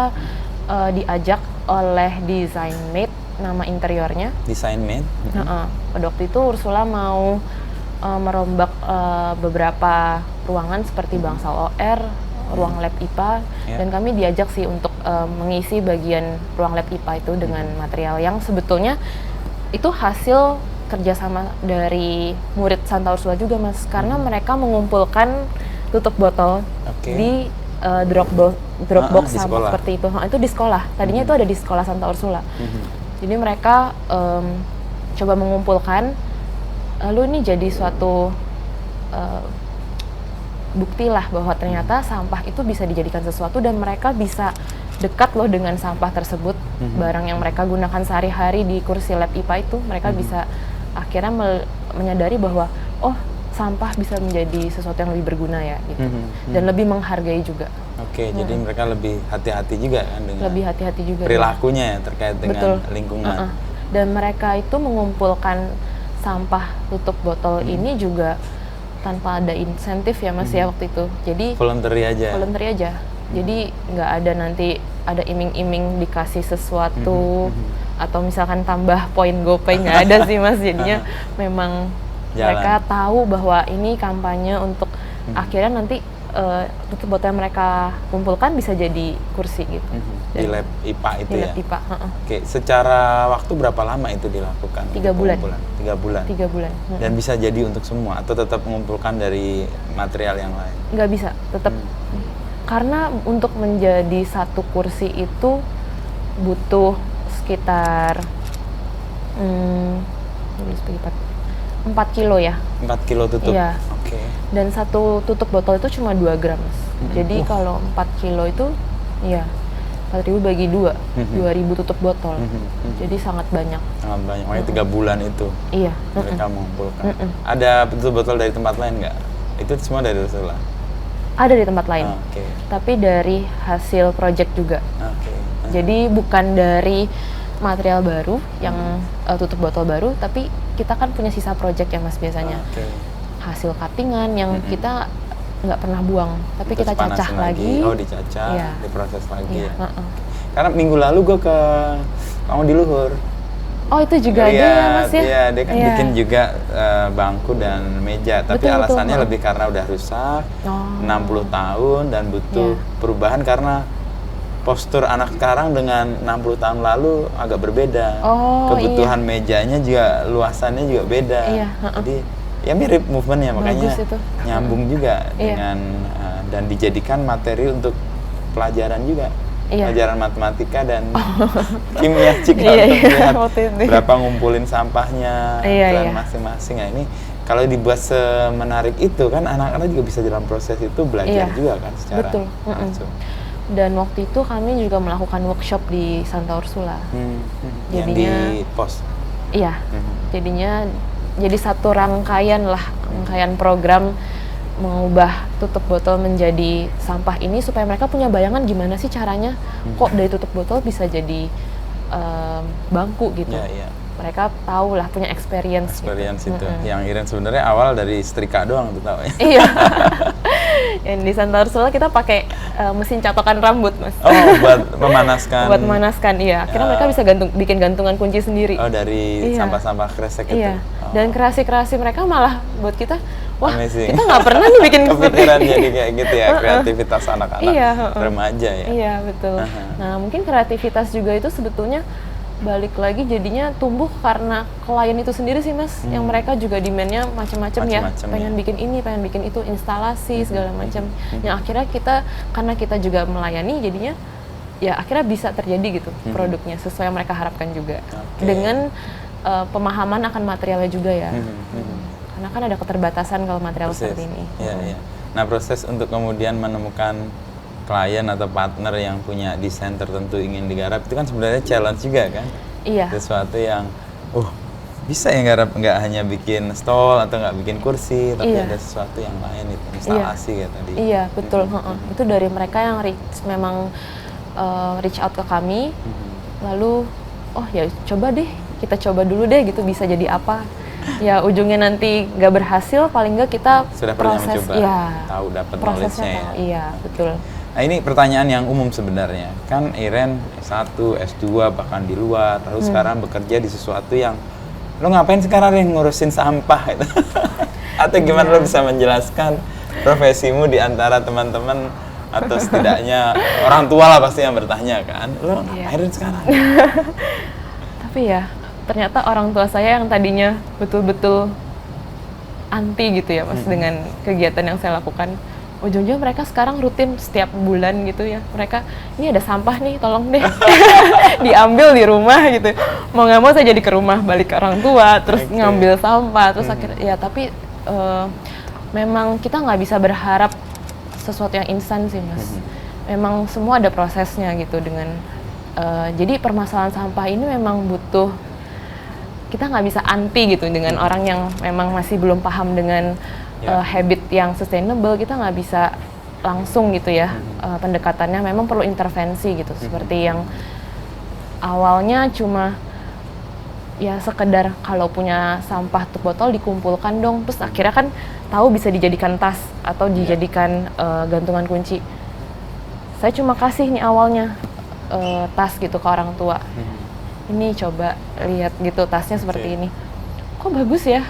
diajak oleh Design Mate, nama interiornya. Design made? Pada waktu itu Ursula mau merombak beberapa ruangan seperti bangsal OR, ruang lab IPA, Ya. dan kami diajak sih untuk mengisi bagian ruang lab IPA itu dengan material yang sebetulnya itu hasil kerjasama dari murid Santa Ursula juga Mas, karena mereka mengumpulkan tutup botol Oke. di Dropbox di sama sekolah. seperti itu. Itu di sekolah. Tadinya itu ada di sekolah Santa Ursula. Jadi mereka coba mengumpulkan, lalu ini jadi suatu bukti lah bahwa ternyata sampah itu bisa dijadikan sesuatu dan mereka bisa dekat loh dengan sampah tersebut. Barang yang mereka gunakan sehari-hari di kursi lab IPA itu mereka bisa akhirnya menyadari bahwa oh sampah bisa menjadi sesuatu yang lebih berguna ya gitu dan lebih menghargai juga. Oke, jadi mereka lebih hati-hati juga kan dengan Lebih hati-hati juga perilakunya ya terkait dengan Betul. lingkungan. Dan mereka itu mengumpulkan sampah tutup botol ini juga tanpa ada insentif ya Mas ya waktu itu. Jadi Voluntary aja. voluntary aja. Jadi nggak ada nanti ada iming-iming dikasih sesuatu atau misalkan tambah poin GoPay, nggak ada sih Mas. Jadinya memang Jalan. mereka tahu bahwa ini kampanye untuk akhirnya nanti tutup botol yang mereka kumpulkan bisa jadi kursi gitu. Di lab IPA itu Di ya. lab IPA, Oke, secara waktu berapa lama itu dilakukan? 3 bulan. 3 bulan. 3 bulan. Dan bisa jadi untuk semua atau tetap mengumpulkan dari material yang lain? Nggak bisa, tetap karena untuk menjadi satu kursi itu butuh sekitar 4 kilo ya. 4 kilo tutup? Iya. Oke. Dan satu tutup botol itu cuma 2 gram Mas. Jadi kalau 4 kilo itu ya 4.000 bagi 2, 2.000 tutup botol. Jadi sangat banyak. Sangat banyak, makanya 3 bulan itu Iya. mereka mengumpulkan. Ada tutup botol dari tempat lain nggak? Itu semua dari Ursula? Ada di tempat lain, Oke. tapi dari hasil project juga. Oke. Jadi bukan dari material baru yang tutup botol baru, tapi kita kan punya sisa project ya Mas biasanya. Oke. Hasil cuttingan yang kita nggak pernah buang, tapi Terus kita cacah panasin lagi. Oh, dicacah, Iya. diproses lagi Iya, ya. Karena minggu lalu gue ke kamu di Luhur. Oh itu juga ada ya Mas ya? Iya, dia kan Iya. bikin juga bangku dan meja, tapi Betul, alasannya betul. lebih karena udah rusak, Oh. 60 tahun dan butuh Iya. perubahan karena postur anak sekarang dengan 60 tahun lalu agak berbeda. Oh, Kebutuhan mejanya juga, luasannya juga beda. Iya, Jadi ya mirip movementnya, makanya Bagus itu. nyambung juga Iya. dengan dan dijadikan materi untuk pelajaran juga. Iya. Pelajaran matematika dan kimia jika Iya, untuk iya, lihat waktu itu. berapa ngumpulin sampahnya Iya, dan iya. masing-masing. Nah ini kalau dibuat semenarik itu kan anak-anak juga bisa dalam proses itu belajar Iya. juga kan secara Betul. langsung. Dan waktu itu kami juga melakukan workshop di Santa Ursula. Yang Jadinya- di pos. Iya, jadinya jadi satu rangkaian program mengubah tutup botol menjadi sampah ini supaya mereka punya bayangan gimana sih caranya kok dari tutup botol bisa jadi bangku gitu. Iya, iya. Mereka tahu lah, punya experience gitu. Itu. Yang Iren sebenarnya awal dari setrika doang tuh tahu ya. Iya. Yang di Santa Ursula kita pakai mesin catokan rambut, Mas. Oh, buat memanaskan. Buat memanaskan, iya. Akhirnya mereka bisa bikin gantungan kunci sendiri. Oh, dari Iya. sampah-sampah kresek itu. Iya. Oh. Dan kreasi-kreasi mereka malah buat kita, wah, Amazing. kita nggak pernah nih bikin seperti Kepikiran ini. jadi kayak gitu ya, kreativitas anak-anak Iya, remaja ya. Iya, betul. Nah, mungkin kreativitas juga itu sebetulnya balik lagi jadinya tumbuh karena klien itu sendiri sih Mas, yang mereka juga demand-nya macam-macam ya, Macam-macam pengen ya. bikin ini, pengen bikin itu, instalasi segala macam. Yang akhirnya kita, karena kita juga melayani, jadinya ya akhirnya bisa terjadi gitu produknya sesuai yang mereka harapkan juga. Oke. Dengan pemahaman akan materialnya juga ya. Karena kan ada keterbatasan kalau material Proses. seperti ini. Iya, iya. Nah, proses untuk kemudian menemukan klien atau partner yang punya desain tertentu ingin digarap itu kan sebenarnya challenge juga kan? Iya. Sesuatu yang bisa ya garap, nggak hanya bikin stall atau nggak bikin kursi, tapi Iya. ada sesuatu yang lain itu, instalasi kayak tadi. Iya, betul. Itu dari mereka yang memang reach out ke kami, lalu oh ya coba deh, kita coba dulu deh gitu, bisa jadi apa. Ya ujungnya nanti nggak berhasil, paling nggak kita Sudah pernah proses, mencoba, ya, tahu dapat prosesnya knowledge-nya ya. tahu. Iya, betul. Nah ini pertanyaan yang umum sebenarnya, kan Iren S1, S2 bahkan di luar, lalu sekarang bekerja di sesuatu yang lo ngapain sekarang yang ngurusin sampah gitu? Atau gimana lo bisa menjelaskan profesimu di antara teman-teman atau setidaknya orang tua lah pasti yang bertanya kan, lo ngapain sekarang? Tapi ya ternyata orang tua saya yang tadinya betul-betul anti gitu ya Mas dengan kegiatan yang saya lakukan, ujung-ujungnya mereka sekarang rutin setiap bulan gitu ya, mereka ini ada sampah nih tolong deh diambil di rumah gitu, mau nggak mau saya jadi ke rumah, balik ke orang tua terus ngambil sampah, terus akhirnya ya tapi memang kita nggak bisa berharap sesuatu yang instan sih Mas, memang semua ada prosesnya gitu dengan jadi permasalahan sampah ini memang butuh, kita nggak bisa anti gitu dengan orang yang memang masih belum paham dengan habit yang sustainable, kita nggak bisa langsung gitu ya pendekatannya, memang perlu intervensi gitu, seperti yang awalnya cuma ya sekedar kalau punya sampah tutup botol dikumpulkan dong, terus akhirnya kan tahu bisa dijadikan tas atau dijadikan gantungan kunci. Saya cuma kasih nih awalnya tas gitu ke orang tua, ini coba lihat gitu tasnya seperti ini, kok bagus ya.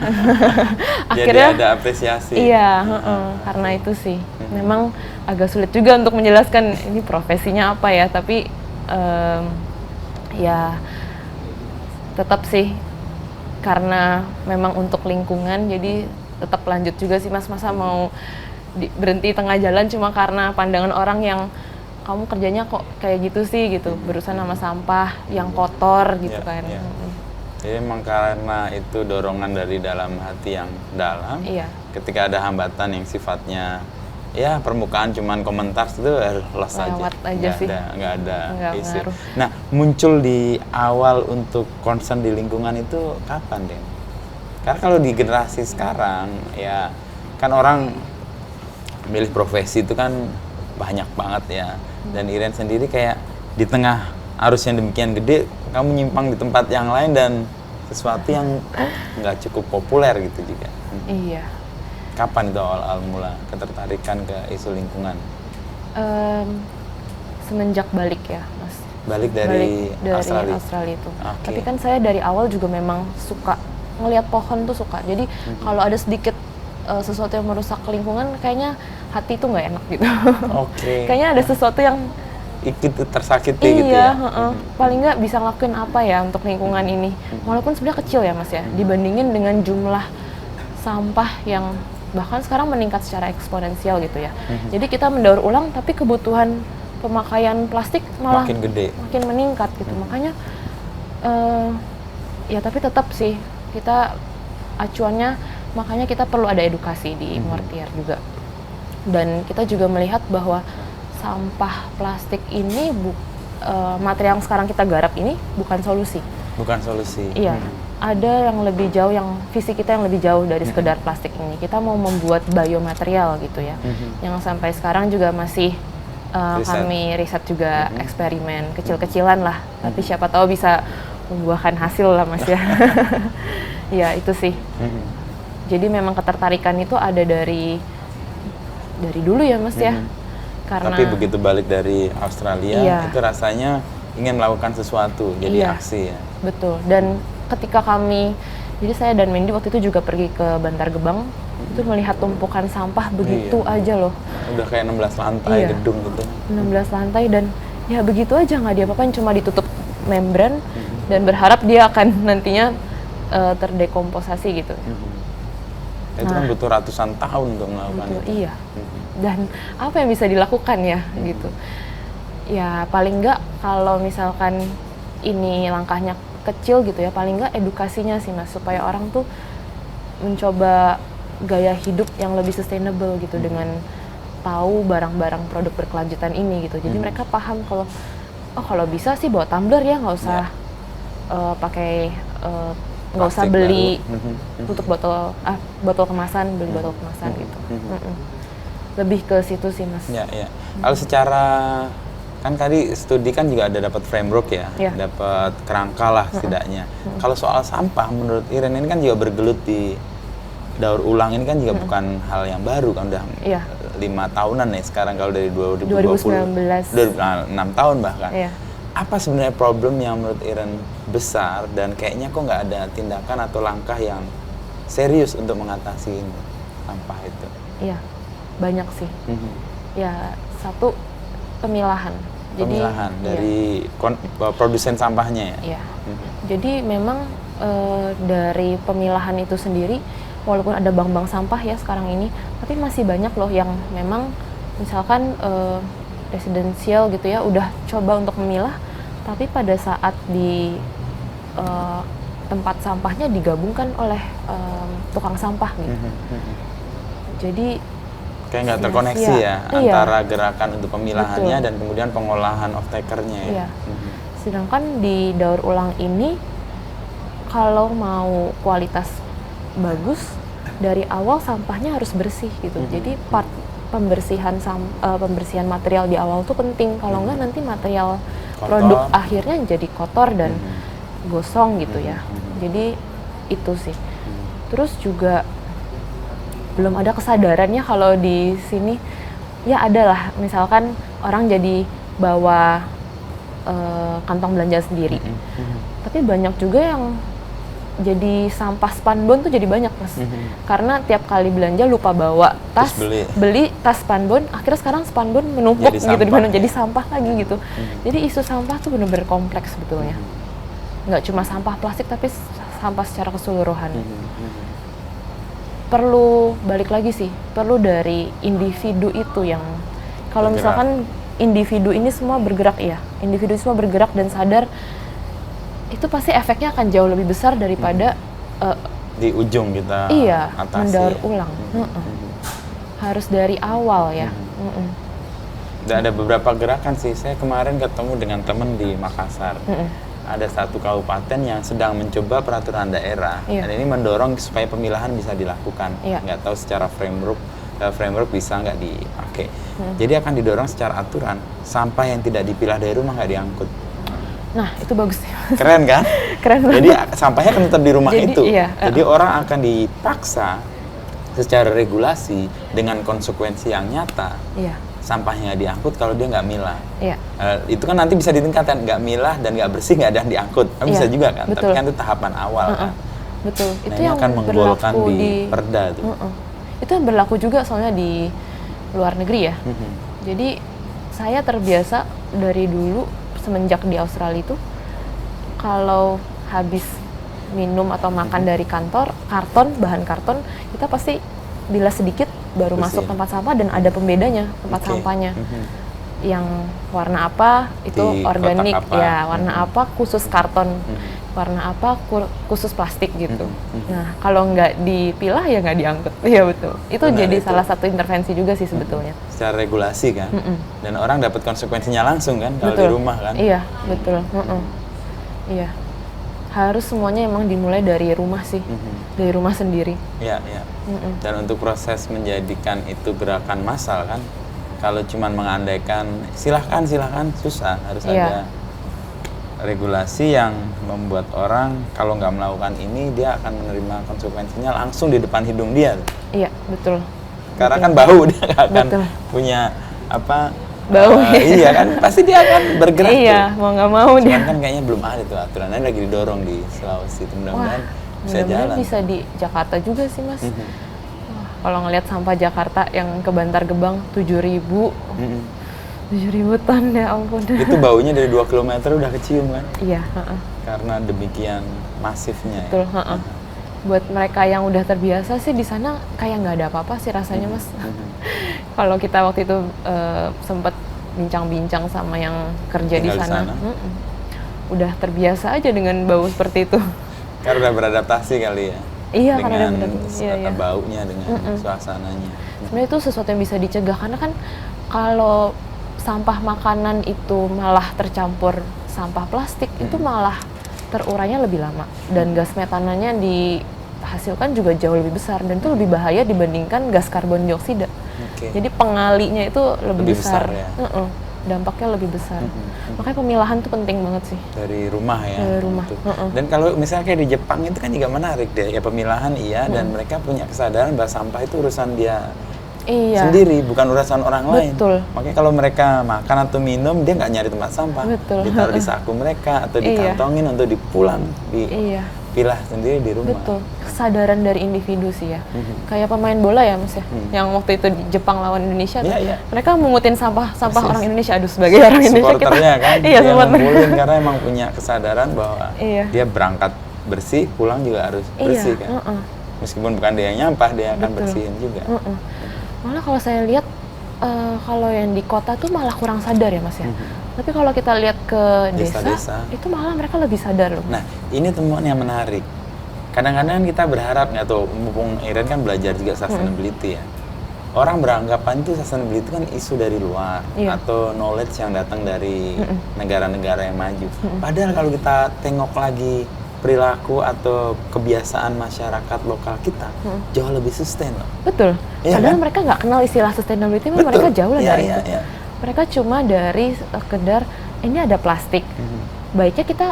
Akhirnya jadi ada apresiasi. iya, karena itu sih memang agak sulit juga untuk menjelaskan ini profesinya apa ya, tapi ya tetap sih karena memang untuk lingkungan, jadi tetap lanjut juga sih Mas, masa mau berhenti tengah jalan cuma karena pandangan orang yang kamu kerjanya kok kayak gitu sih gitu, berurusan sama sampah yang kotor gitu kan. Jadi memang karena itu dorongan dari dalam hati yang dalam, ketika ada hambatan yang sifatnya ya permukaan cuman komentar itu los aja, nggak ada isu. Nah muncul di awal untuk concern di lingkungan itu kapan deh? Karena kalau di generasi sekarang ya kan orang milih profesi itu kan banyak banget ya. Dan Iren sendiri kayak di tengah arus yang demikian gede, kamu nyimpang di tempat yang lain dan sesuatu yang nggak cukup populer gitu juga. Iya. Kapan itu awal mula ketertarikan ke isu lingkungan? Semenjak balik ya, Mas. Balik dari Australia itu. Okay. Tapi kan saya dari awal juga memang suka ngelihat pohon tuh suka. Jadi kalau ada sedikit sesuatu yang merusak lingkungan, kayaknya hati tuh nggak enak gitu. Oke. Kayaknya ada sesuatu yang ikut tersakiti gitu ya. Paling nggak bisa ngelakuin apa ya untuk lingkungan ini. Walaupun sebenarnya kecil ya Mas ya, dibandingin dengan jumlah sampah yang bahkan sekarang meningkat secara eksponensial gitu ya. Jadi kita mendaur ulang, tapi kebutuhan pemakaian plastik malah makin gede, makin meningkat gitu. Makanya ya tapi tetap sih kita acuannya, makanya kita perlu ada edukasi di Mortier juga. Dan kita juga melihat bahwa sampah plastik ini material yang sekarang kita garap ini bukan solusi. Bukan solusi. Iya. Ada yang lebih jauh, yang visi kita yang lebih jauh dari sekedar plastik ini. Kita mau membuat biomaterial gitu ya. Yang sampai sekarang juga masih kami riset juga, eksperimen kecil-kecilan lah. Tapi siapa tahu bisa membuahkan hasil lah Mas ya. Ya itu sih. Jadi memang ketertarikan itu ada dari dulu ya Mas ya. Karena tapi begitu balik dari Australia, itu rasanya ingin melakukan sesuatu, jadi aksi ya. Betul. Dan ketika kami, jadi saya dan Mendy waktu itu juga pergi ke Bantar Gebang, itu melihat tumpukan sampah begitu aja loh. Udah kayak 16 lantai gedung gitu. 16 lantai dan ya begitu aja, nggak diapa-apain, cuma ditutup membran dan berharap dia akan nantinya terdekomposasi gitu. Itu kan butuh ratusan tahun untuk melakukan itu. Iya. Dan apa yang bisa dilakukan ya gitu. Ya paling nggak kalau misalkan ini langkahnya kecil gitu ya, paling nggak edukasinya sih Mas, supaya orang tuh mencoba gaya hidup yang lebih sustainable gitu dengan tahu barang-barang produk berkelanjutan ini gitu. Jadi mereka paham kalau bisa sih bawa tumbler ya, nggak usah pakai nggak usah beli tutup botol kemasan, beli botol kemasan gitu. Lebih ke situ sih Mas. Ya. Kalau secara kan tadi studi kan juga ada dapat framework ya, dapat kerangka lah setidaknya. Kalau soal sampah, menurut Iren ini kan juga bergelut di daur ulang, ini kan juga bukan hal yang baru kan, udah 5 tahunan nih sekarang kalau dari 2020, 6 tahun bahkan. Apa sebenarnya problem yang menurut Iren besar dan kayaknya kok nggak ada tindakan atau langkah yang serius untuk mengatasi ini, sampah itu? Iya, banyak sih. Ya, satu, pemilahan. Pemilahan dari produsen sampahnya ya? Iya. Jadi memang dari pemilahan itu sendiri, walaupun ada bank-bank sampah ya sekarang ini, tapi masih banyak loh yang memang misalkan residensial gitu ya, udah coba untuk memilah, tapi pada saat di tempat sampahnya digabungkan oleh tukang sampah gitu. Jadi kayak nggak terkoneksi ya antara gerakan untuk pemilahannya dan kemudian pengolahan off-takernya ya. Sedangkan di daur ulang ini kalau mau kualitas bagus dari awal sampahnya harus bersih gitu. Jadi part pembersihan material di awal tuh penting. Kalau nggak nanti material produk akhirnya jadi kotor dan gosong gitu ya. Jadi itu sih. Terus juga belum ada kesadarannya kalau di sini ya adalah misalkan orang jadi bawa kantong belanja sendiri. Tapi banyak juga yang jadi sampah spanbon tuh jadi banyak Mas. Karena tiap kali belanja lupa bawa tas, beli tas spanbon, akhirnya sekarang spanbon menumpuk gitu di mana jadi sampah lagi gitu. Jadi isu sampah tuh benar-benar kompleks sebetulnya. Nggak cuma sampah plastik tapi sampah secara keseluruhan. Perlu balik lagi sih, perlu dari individu itu yang kalau misalkan individu ini semua bergerak individu semua bergerak dan sadar, itu pasti efeknya akan jauh lebih besar daripada di ujung kita atasi mendaur ulang. Harus dari awal ya. Dan ada beberapa gerakan sih, saya kemarin ketemu dengan teman di Makassar. Ada satu kabupaten yang sedang mencoba peraturan daerah dan ini mendorong supaya pemilahan bisa dilakukan. Nggak tahu secara framework framework bisa nggak dipakai. Jadi akan didorong secara aturan, sampah yang tidak dipilah dari rumah nggak diangkut. Nah, itu bagus. Keren kan? Keren banget. Jadi sampahnya kan tetap di rumah Jadi, itu. iya, Jadi orang akan dipaksa secara regulasi dengan konsekuensi yang nyata. Iya. Sampahnya nggak diangkut kalau dia nggak milah. Iya. Itu kan nanti bisa ditingkatkan, nggak milah dan nggak bersih nggak ada yang diangkut. Kan bisa juga kan? Betul. Tapi kan itu tahapan awal kan. Betul. Nah, Itu ini yang akan menggolkan berlaku di perda tuh. Itu yang berlaku juga soalnya di luar negeri ya. Jadi saya terbiasa dari dulu semenjak di Australia itu kalau habis minum atau makan dari kantor, bahan karton, kita pasti bilas sedikit baru Bersih. masuk tempat sampah dan ada pembedanya tempat sampahnya. Yang warna apa itu Di organik kotak apa. ya, warna apa khusus karton, warna apa khusus plastik gitu. Nah, kalau nggak dipilah ya nggak diangkut. Iya betul. Itu Benar, jadi itu. salah satu intervensi juga sih sebetulnya. Secara regulasi kan. Dan orang dapat konsekuensinya langsung kan kalau di Betul. rumah kan. Iya, betul. Iya. Harus semuanya emang dimulai dari rumah sih. Dari rumah sendiri. Iya, iya. Dan untuk proses menjadikan itu gerakan massal kan, kalau cuman mengandaikan silahkan susah, harus ada regulasi yang membuat orang kalau nggak melakukan ini dia akan menerima konsekuensinya langsung di depan hidung dia. Iya, betul. Karena kan bau dia nggak akan Betul. punya apa Bau. iya kan pasti dia akan bergerak Iya, tuh. mau nggak mau dia. Cuman kan kayaknya belum ada tuh aturannya lagi didorong di Sulawesi itu mudah-mudahan bisa Mudah-mudahan jalan. bisa di Jakarta juga sih mas. Wah, kalau ngelihat sampah Jakarta yang ke Bantar Gebang 7.000 ton ya ampun. Itu baunya dari 2 km udah kecium kan? Iya. Karena demikian masifnya. Betul. Buat mereka yang udah terbiasa sih di sana kayak nggak ada apa-apa sih rasanya mas. Kalau kita waktu itu sempat bincang-bincang sama yang kerja di Tinggal di sana, sana. udah terbiasa aja dengan bau seperti itu. Karena udah beradaptasi kali ya. Iya, karena dengan udah beradaptasi. Iya. baunya, dengan suasananya. Sebenarnya itu sesuatu yang bisa dicegah karena kan kalau sampah makanan itu malah tercampur sampah plastik itu malah terurainya lebih lama dan gas metananya dihasilkan juga jauh lebih besar dan itu lebih bahaya dibandingkan gas karbon dioksida. Jadi pengalinya itu lebih besar. ya? Dampaknya lebih besar. Makanya pemilahan tuh penting banget sih. Dari rumah ya. Dari rumah. Gitu. Dan kalau misalnya kayak di Jepang itu kan juga menarik deh, ya pemilahan iya dan mereka punya kesadaran bahwa sampah itu urusan dia sendiri, bukan urusan orang lain. Betul. Makanya kalau mereka makan atau minum dia nggak nyari tempat sampah, Betul. ditaruh di saku mereka atau dikantongin untuk dipulang, dipilah sendiri di rumah. Betul. Kesadaran dari individu sih ya. Kayak pemain bola ya mas ya, yang waktu itu di Jepang lawan Indonesia, mereka mengutin sampah orang Indonesia. Aduh sebagai orang Indonesia kita, kan, iya dia supporter. ngumpulin karena emang punya kesadaran bahwa dia berangkat bersih, pulang juga harus bersih kan. Meskipun bukan dia yang nyampah, dia akan bersihin juga. Malah kalau saya lihat kalau yang di kota tuh malah kurang sadar ya mas ya. Tapi kalau kita lihat ke desa, itu malah mereka lebih sadar loh. Nah, ini temuan yang menarik. Kadang-kadang kita berharap, nggak tahu, mumpung Iren kan belajar juga sustainability ya. Orang beranggapan itu sustainability itu kan isu dari luar atau knowledge yang datang dari negara-negara yang maju. Padahal kalau kita tengok lagi perilaku atau kebiasaan masyarakat lokal kita jauh lebih sustain loh. Betul. Iya, Padahal kan? mereka nggak kenal istilah sustainability, mereka jauh lah dari itu. Mereka cuma dari sekedar ini ada plastik. Baiknya kita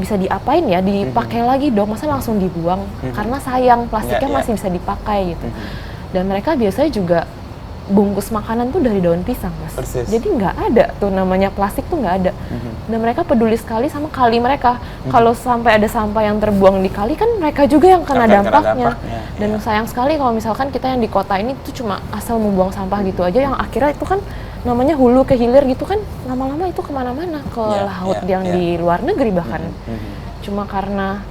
bisa diapain ya, dipakai lagi dong, masa langsung dibuang karena sayang plastiknya masih bisa dipakai gitu. Dan mereka biasanya juga bungkus makanan tuh dari daun pisang mas. Persis. Jadi nggak ada tuh namanya plastik tuh nggak ada. Dan mereka peduli sekali sama kali mereka. Kalau sampai ada sampah yang terbuang di kali kan mereka juga yang kena dampaknya. Dan sayang sekali kalau misalkan kita yang di kota ini tuh cuma asal membuang sampah gitu aja, yang akhirnya itu kan namanya hulu ke hilir gitu kan, lama-lama itu kemana-mana ke laut yang di luar negeri bahkan. Cuma karena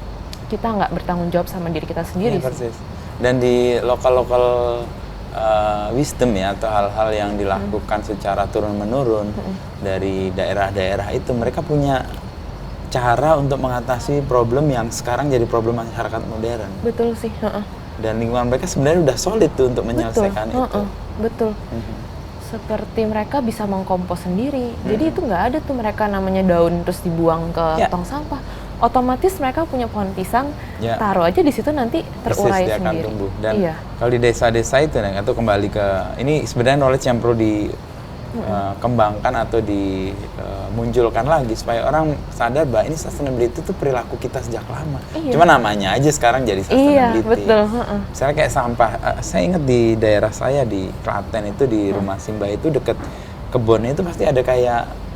kita nggak bertanggung jawab sama diri kita sendiri. Persis. Dan di lokal-lokal wisdom ya, atau hal-hal yang dilakukan secara turun-menurun dari daerah-daerah itu, mereka punya cara untuk mengatasi problem yang sekarang jadi problem masyarakat modern. Betul sih. Dan lingkungan mereka sebenarnya udah solid tuh untuk menyelesaikan itu. Betul. Seperti mereka bisa mengkompos sendiri. Jadi itu nggak ada tuh mereka namanya daun terus dibuang ke tong sampah. otomatis mereka punya pohon pisang, Ya. taruh aja di situ nanti terurai Persis, dia akan sendiri. tumbuh. Dan Iya. kalau di desa-desa itu, nah, itu kembali ke ini sebenarnya knowledge yang perlu dikembangkan atau dimunculkan lagi supaya orang sadar bahwa ini sustainability itu perilaku kita sejak lama. Iya. Cuma namanya aja sekarang jadi Iya, sustainability. betul. Misalnya kayak sampah, saya ingat di daerah saya di Klaten itu di rumah Simba itu deket kebunnya itu pasti ada kayak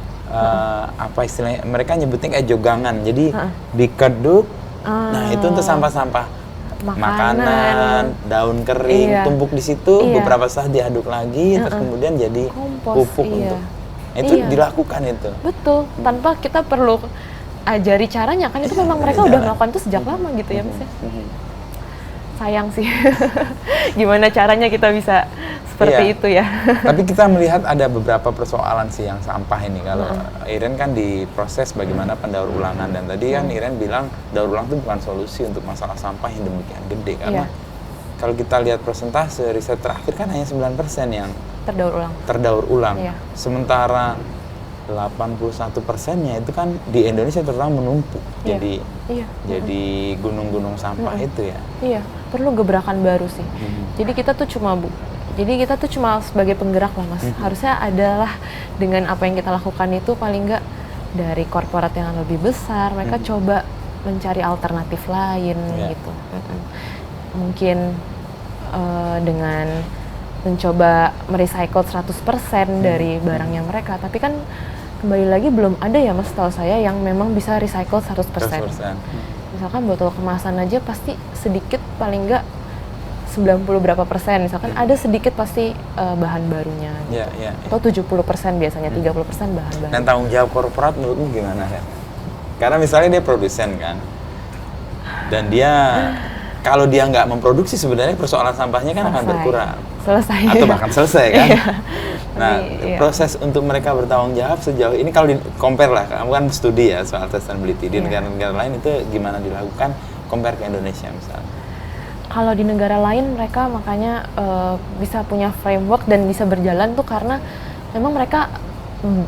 apa istilahnya, mereka nyebutnya kayak jogangan. Jadi dikeduk, nah itu untuk sampah-sampah makanan, daun kering, Iya. tumpuk di situ, Iya. beberapa saat diaduk lagi, terus kemudian jadi Kompos, pupuk iya. untuk itu Iya. dilakukan itu. Betul, tanpa kita perlu ajari caranya kan, itu memang mereka udah melakukan itu sejak lama gitu ya Mas ya. Sayang sih, gimana caranya kita bisa seperti Iya. itu ya. Tapi kita melihat ada beberapa persoalan sih yang sampah ini. Kalau Iren kan diproses bagaimana pendaur ulangan, dan tadi kan Iren bilang daur ulang itu bukan solusi untuk masalah sampah yang demikian gede, karena kalau kita lihat persentase riset terakhir kan hanya 9% yang Terdaur ulang. Iya. Sementara 81%-nya itu kan di Indonesia terutama menumpuk. Iya. Jadi gunung-gunung sampah itu ya. Iya, perlu gebrakan baru sih. Jadi kita tuh cuma sebagai penggerak lah Mas. Harusnya adalah dengan apa yang kita lakukan itu paling nggak dari korporat yang lebih besar, mereka coba mencari alternatif lain gitu. Mungkin dengan mencoba merecycle 100% dari barangnya mereka, tapi kan kembali lagi belum ada ya Mas, tahu saya yang memang bisa recycle 100%. Misalkan botol kemasan aja pasti sedikit, paling nggak 90 berapa persen, misalkan ada sedikit pasti bahan barunya gitu. Atau 70% biasanya, 30% bahan baru. Dan tanggung jawab korporat menurutmu gimana kan? Karena misalnya dia produsen kan, dan dia kalau dia nggak memproduksi sebenarnya persoalan sampahnya kan akan berkurang. Selesai. Atau bahkan selesai kan? Iya. Nah, proses untuk mereka bertanggung jawab sejauh ini kalau di-compare lah, kamu kan studi ya soal sustainability di negara-negara lain itu gimana dilakukan compare ke Indonesia misalnya? Kalau di negara lain mereka makanya bisa punya framework dan bisa berjalan tuh karena memang mereka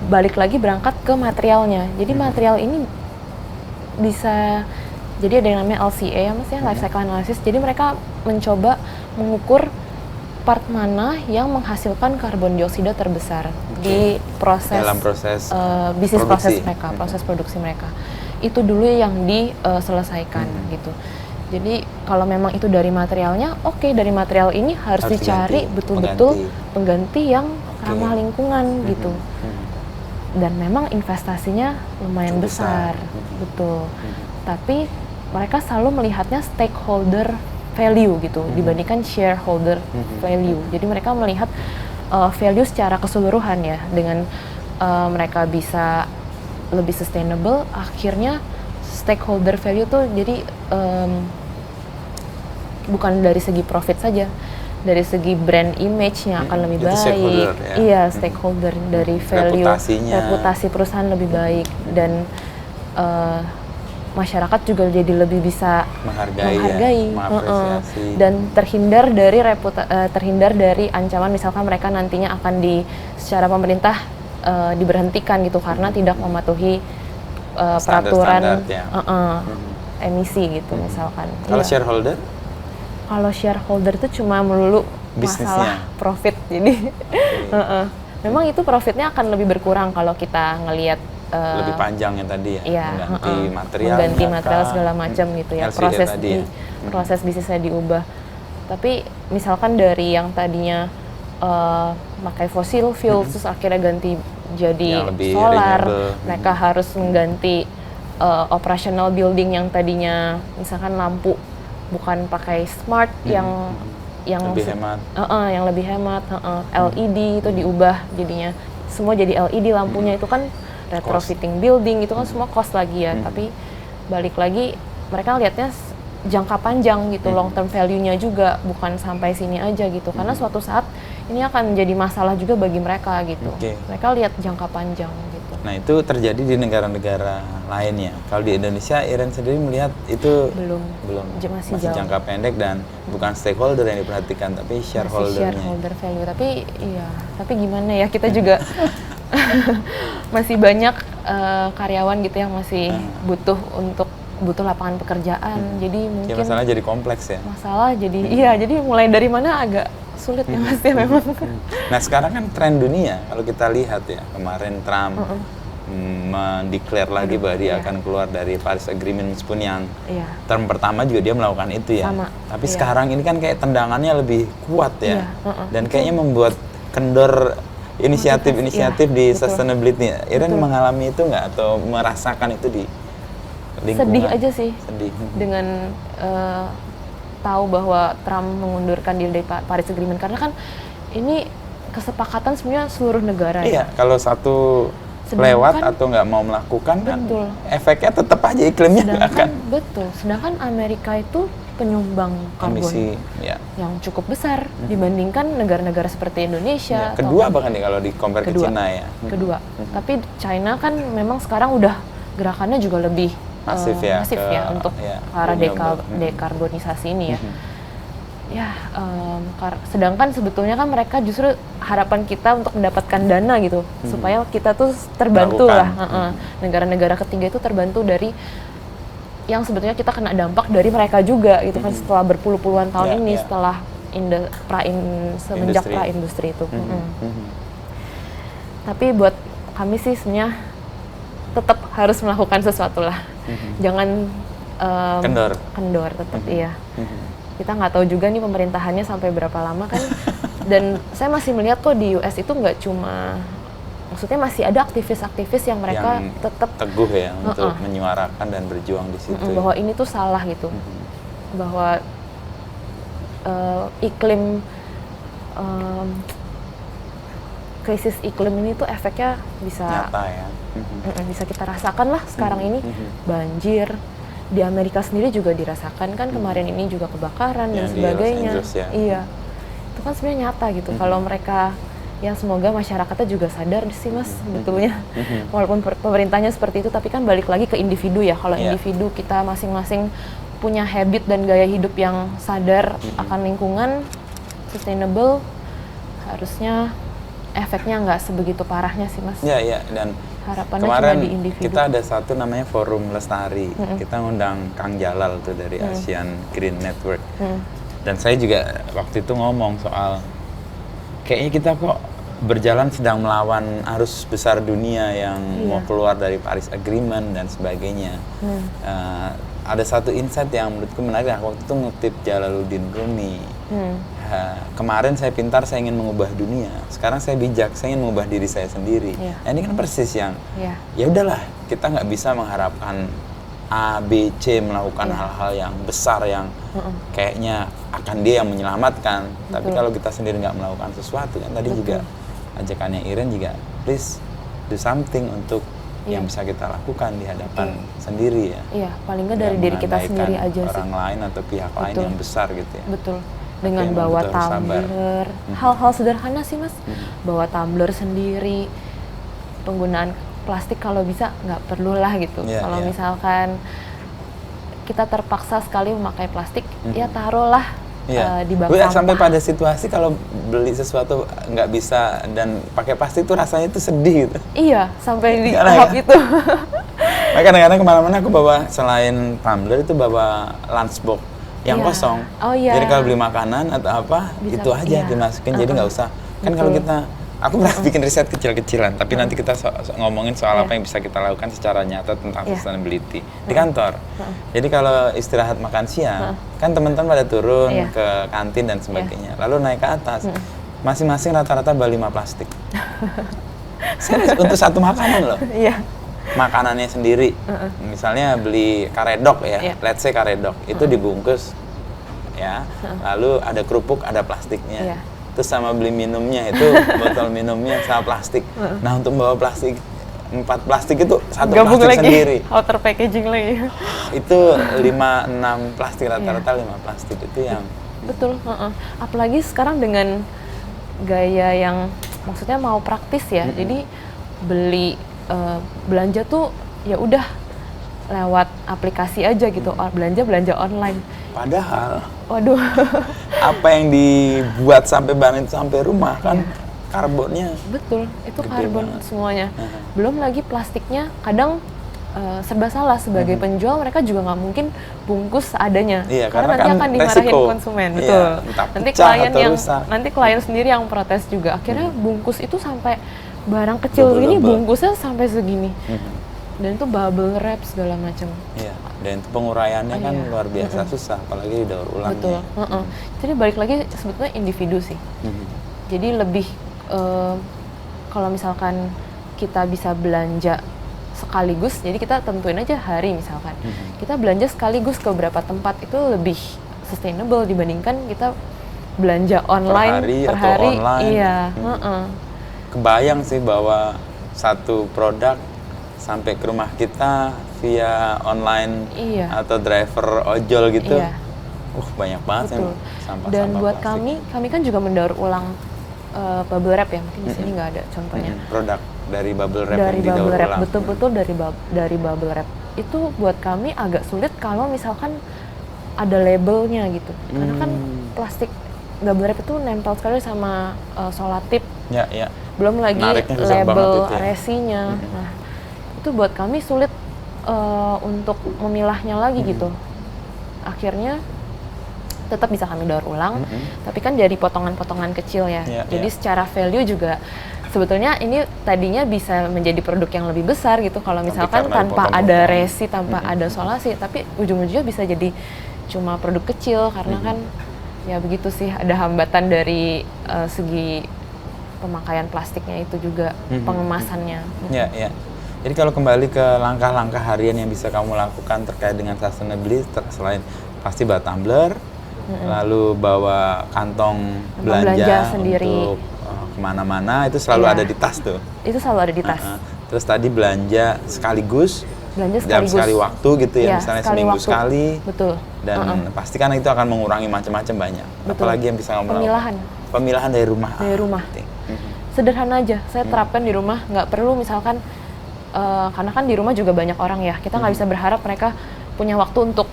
balik lagi berangkat ke materialnya. Jadi material ini bisa, jadi ada yang namanya LCA ya Mas ya, life cycle analysis. Jadi mereka mencoba mengukur part mana yang menghasilkan karbon dioksida terbesar di proses, dalam proses bisnis proses mereka, proses produksi mereka. Itu dulu yang diselesaikan gitu. Jadi kalau memang itu dari materialnya, oke, dari material ini harus dicari betul-betul pengganti yang ramah lingkungan gitu. Dan memang investasinya lumayan besar, betul. Tapi mereka selalu melihatnya stakeholder value gitu dibandingkan shareholder value. Jadi mereka melihat value secara keseluruhan ya, dengan mereka bisa lebih sustainable, akhirnya stakeholder value tuh jadi bukan dari segi profit saja, dari segi brand image-nya akan lebih baik. Ya? Iya, stakeholder dari value, reputasi perusahaan lebih baik, dan masyarakat juga jadi lebih bisa menghargai mengapresiasi, dan terhindar dari ancaman misalkan mereka nantinya akan secara pemerintah diberhentikan gitu karena tidak mematuhi peraturan emisi gitu misalkan. Kalau shareholder? Kalau shareholder itu cuma melulu masalah profit, jadi memang itu profitnya akan lebih berkurang kalau kita ngelihat lebih panjang yang tadi ya, mengganti material segala macam gitu ya, proses bisnisnya diubah. Tapi misalkan dari yang tadinya pakai fossil fuel terus akhirnya ganti jadi solar, mereka harus mengganti operational building yang tadinya misalkan lampu bukan pakai smart yang lebih hemat, yang lebih hemat, LED itu diubah jadinya semua jadi LED lampunya, itu kan retrofitting building, itu kan semua cost lagi ya. Tapi balik lagi mereka lihatnya jangka panjang gitu, long term value-nya juga, bukan sampai sini aja gitu, karena suatu saat ini akan jadi masalah juga bagi mereka gitu. Mereka lihat jangka panjang gitu. Nah itu terjadi di negara-negara lainnya. Kalau di Indonesia, Iren sendiri melihat itu belum masih jangka pendek dan bukan stakeholder yang diperhatikan, tapi shareholder-nya. Shareholder value, tapi gimana ya, kita juga masih banyak karyawan gitu yang masih butuh untuk butuh lapangan pekerjaan. Jadi mungkin masalah jadi kompleks ya. Masalah jadi iya, jadi mulai dari mana agak sulit ya Mas ya memang. Nah sekarang kan tren dunia kalau kita lihat ya, kemarin Trump mendeklar lagi bahwa dia akan keluar dari Paris Agreement, meskipun yang term pertama juga dia melakukan itu ya. Tapi sekarang ini kan kayak tendangannya lebih kuat ya, dan kayaknya membuat kendor inisiatif di sustainability. Iren mengalami itu nggak atau merasakan itu di lingkungan? Sedih aja sih. Sedih. Dengan tahu bahwa Trump mengundurkan diri dari Paris Agreement, karena kan ini kesepakatan sebenarnya seluruh negara. Iya, kalau satu lewat atau nggak mau melakukan kan efeknya tetap aja iklimnya nggak akan. Sedangkan Amerika itu penyumbang karbon emisi yang cukup besar dibandingkan negara-negara seperti Indonesia. Kedua bahkan nih kalau di compare ke China ya. Kedua. Tapi China kan memang sekarang udah gerakannya juga lebih masif ya untuk arah dekarbonisasi ini ya. Sedangkan sebetulnya kan mereka justru harapan kita untuk mendapatkan dana gitu, supaya kita tuh terbantu lah, negara-negara ketiga itu terbantu dari yang sebetulnya kita kena dampak dari mereka juga gitu kan, setelah berpuluh-puluhan tahun ini, setelah semenjak pra-industri itu. Tapi buat kami sih sebenarnya tetap harus melakukan sesuatu lah, jangan kendor tetap iya. Kita nggak tahu juga nih pemerintahannya sampai berapa lama kan. Dan saya masih melihat kok di US itu nggak cuma, maksudnya masih ada aktivis-aktivis yang mereka tetap teguh ya untuk menyuarakan dan berjuang di situ. Bahwa ini tuh salah gitu. Bahwa krisis iklim ini tuh efeknya bisa nyata ya. Bisa kita rasakan lah sekarang ini. Banjir di Amerika sendiri juga dirasakan kan, kemarin ini juga kebakaran dan sebagainya. Iya, itu kan sebenarnya nyata gitu. Kalau mereka, ya semoga masyarakatnya juga sadar sih Mas sebetulnya. Walaupun pemerintahnya seperti itu, tapi kan balik lagi ke individu ya. Kalau individu kita masing-masing punya habit dan gaya hidup yang sadar akan lingkungan, sustainable, harusnya efeknya nggak sebegitu parahnya sih Mas. Iya, dan harapannya kemarin cuma di individu. Kita ada satu namanya Forum Lestari. Kita ngundang Kang Jalal tuh dari Asian Green Network. Dan saya juga waktu itu ngomong soal kayaknya kita kok berjalan sedang melawan arus besar dunia yang mau keluar dari Paris Agreement dan sebagainya. Ada satu insight yang menurutku menarik. Waktu itu ngutip Jalaluddin Rumi. Kemarin saya pintar, saya ingin mengubah dunia. Sekarang saya bijak, saya ingin mengubah diri saya sendiri. Nah, ini kan persis yang ya udahlah, kita nggak bisa mengharapkan A, B, C melakukan hal-hal yang besar yang kayaknya akan dia yang menyelamatkan. Tapi kalau kita sendiri nggak melakukan sesuatu, kan tadi juga ajakannya Iren juga, please do something untuk yang bisa kita lakukan di hadapan sendiri ya. Iya, paling nggak dari diri kita sendiri aja sih. Orang lain atau pihak lain yang besar gitu ya. Betul. Dengan bawa tumbler, hal-hal sederhana sih Mas. Bawa tumbler sendiri, penggunaan plastik kalau bisa nggak perlu lah gitu. Kalau misalkan kita terpaksa sekali memakai plastik, ya taruhlah di bak sampah. Sampai pada situasi kalau beli sesuatu nggak bisa dan pakai plastik tuh rasanya tuh sedih gitu. Iya, sampai di tahap itu. Makanya kadang-kadang kemana-mana aku bawa selain tumbler itu bawa lunchbox yang kosong. Jadi kalau beli makanan atau apa bisa, itu aja dimasukin, jadi nggak usah. Kan kalau kita, aku pernah bikin riset kecil-kecilan, tapi nanti kita ngomongin soal apa yang bisa kita lakukan secara nyata tentang sustainability di kantor. Jadi kalau istirahat makan siang, kan teman-teman pada turun ke kantin dan sebagainya, lalu naik ke atas, masing-masing rata-rata bawa 5 plastik. Serius, untuk satu makanan loh. Makanannya sendiri, misalnya beli karedok ya, let's say karedok, itu dibungkus ya, lalu ada kerupuk, ada plastiknya, terus sama beli minumnya itu botol minumnya sama plastik. Nah untuk bawa plastik 4 plastik itu satu gabung plastik lagi, sendiri, outer packaging lagi. Itu 5-6 plastik rata-rata 5 plastik itu yang betul. Apalagi sekarang dengan gaya yang maksudnya mau praktis ya, jadi beli belanja tuh ya udah lewat aplikasi aja gitu, belanja online. Padahal, waduh, apa yang dibuat sampai barang itu sampai rumah kan karbonnya. Betul, itu karbon semuanya. Belum lagi plastiknya kadang serba salah sebagai penjual. Mereka juga nggak mungkin bungkus seadanya, Iya, karena nanti kan akan dimarahin resiko. konsumen. Iya, Betul. entah Nanti pecah klien atau yang rusak. nanti klien sendiri yang protes juga. Akhirnya bungkus itu sampai barang kecil begini Double-double. bungkusnya sampai segini. Dan itu bubble wrap segala macam. Iya, dan itu penguraiannya kan Iya. luar biasa susah, apalagi daur ulang. Betul. Jadi balik lagi sebetulnya individu sih. Jadi lebih kalau misalkan kita bisa belanja sekaligus, jadi kita tentuin aja hari misalkan. Kita belanja sekaligus ke beberapa tempat itu lebih sustainable dibandingkan kita belanja online per hari atau online. Iya. Kebayang sih bahwa satu produk sampai ke rumah kita via online Iya. atau driver ojol gitu. Iya. Banyak banget yang Betul. sampah-sampah Dan buat plastik. kami kan juga mendaur ulang bubble wrap ya, mungkin di sini nggak ada contohnya. Produk dari bubble wrap Dari yang didaur bubble wrap, ulang. betul-betul dari bubble wrap. Itu buat kami agak sulit kalau misalkan ada labelnya gitu, karena kan plastik bubble wrap itu nempel sekali sama solatip. Ya, ya. Belum lagi Nariknya susah banget label itu ya. resinya. Nah, itu buat kami sulit untuk memilahnya lagi gitu. Akhirnya tetap bisa kami daur ulang, tapi kan dari potongan-potongan kecil ya. Iya, Jadi iya. secara value juga sebetulnya ini tadinya bisa menjadi produk yang lebih besar gitu kalau Tapi misalkan karena tanpa dipotong-potong. ada resi, tanpa ada solasi, tapi ujung-ujungnya bisa jadi cuma produk kecil karena kan ya begitu sih, ada hambatan dari segi pemakaian plastiknya itu juga, pengemasannya. Ya, ya. Jadi kalau kembali ke langkah-langkah harian yang bisa kamu lakukan terkait dengan sustainability, selain pasti bawa tumbler, lalu bawa kantong belanja sendiri. untuk kemana-mana, itu selalu Iya. ada di tas tuh. Itu selalu ada di tas. Terus tadi belanja sekaligus, Belanja dalam sekaligus. sekali waktu gitu ya, Iya, misalnya sekali seminggu waktu. sekali. Betul. Dan pastikan itu akan mengurangi macam-macam banyak. Betul. Apalagi yang bisa kamu lakukan. Pemilahan. Pemilahan dari rumah. Dari rumah. Penting. Sederhana aja, saya terapkan di rumah, nggak perlu misalkan karena kan di rumah juga banyak orang ya, kita nggak bisa berharap mereka punya waktu untuk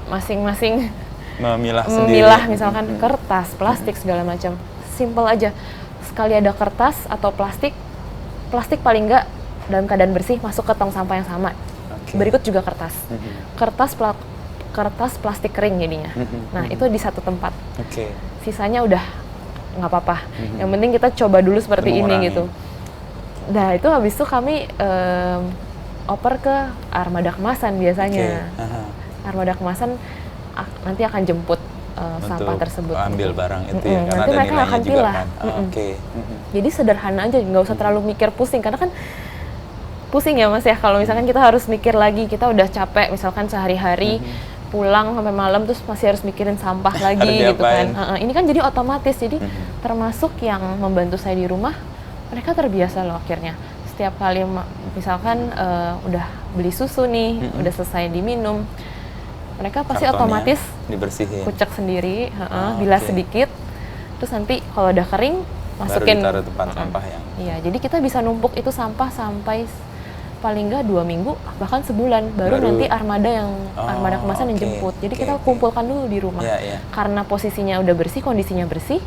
masing-masing Memilah sendiri. memilah misalkan kertas, plastik segala macam. Simple aja, sekali ada kertas atau plastik paling nggak dalam keadaan bersih masuk ke tong sampah yang sama. Oke. Berikut juga kertas, kertas plastik kering jadinya. Nah itu di satu tempat. Oke. Sisanya udah nggak apa-apa. Yang penting kita coba dulu seperti ini Mengurangi. gitu. Nah itu habis itu kami oper ke armada kemasan biasanya. Oke. Aha. Armada kemasan nanti akan jemput sampah Untuk tersebut. ambil barang itu ya, karena Nanti ada mereka nilainya akan juga pilah. kan. Oke. Jadi sederhana aja, nggak usah terlalu mikir pusing karena kan pusing ya Mas ya kalau misalkan kita harus mikir lagi, kita udah capek misalkan sehari-hari pulang sampai malam terus masih harus mikirin sampah lagi Harus gitu kan. diapain? Ini kan jadi otomatis, jadi termasuk yang membantu saya di rumah, mereka terbiasa loh akhirnya. Setiap kali misalkan udah beli susu nih, udah selesai diminum, mereka pasti Kartonnya otomatis dibersihin. kucek sendiri, bilas oke. sedikit, terus nanti kalau udah kering masukin. Baru ditaruh tempat sampah yang. Iya, jadi kita bisa numpuk itu sampah sampai paling nggak 2 minggu, bahkan sebulan, baru nanti armada armada kemasan yang oke, jemput. Jadi oke, kita oke. kumpulkan dulu di rumah. Iya, iya. Karena posisinya udah bersih, kondisinya bersih,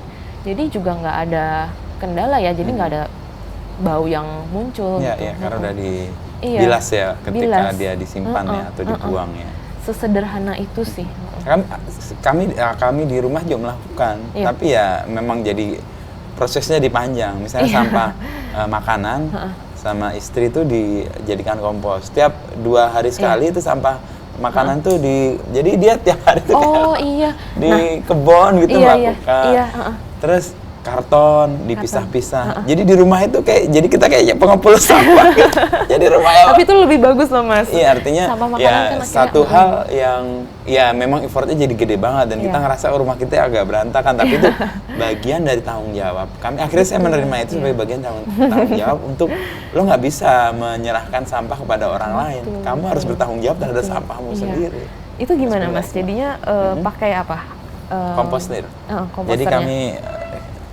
jadi juga nggak ada kendala ya, jadi nggak ada bau yang muncul. Iya, gitu. iya, karena udah Iya, dibilas ya ketika bilas. dia disimpan ya atau dibuang ya. Sesederhana itu sih. Kami di rumah juga melakukan, Iya. tapi ya memang jadi prosesnya dipanjang. Misalnya Iya. sampah makanan sama istri itu dijadikan kompos. Setiap 2 hari sekali itu sampah makanan tuh jadi dia tiap hari tuh Oh iya. di kebun gitu Iya, melakukan. iya, Terus karton dipisah-pisah. Jadi di rumah itu jadi kita kayak pengepul sampah gitu. Jadi rumahnya. Tapi itu lebih bagus loh Mas. Iya, artinya Sampah makanan ya kan akhirnya, satu hal yang ya memang effortnya jadi gede banget dan kita Iya. ngerasa rumah kita agak berantakan, tapi itu bagian dari tanggung jawab. Akhirnya saya menerima itu sebagai bagian tanggung jawab untuk lo nggak bisa menyerahkan sampah kepada orang lain. Kamu harus bertanggung jawab terhadap sampahmu Iya. sendiri. Itu gimana Mas? Seperti Jadinya pakai apa? Komposter. Komposternya. Jadi kami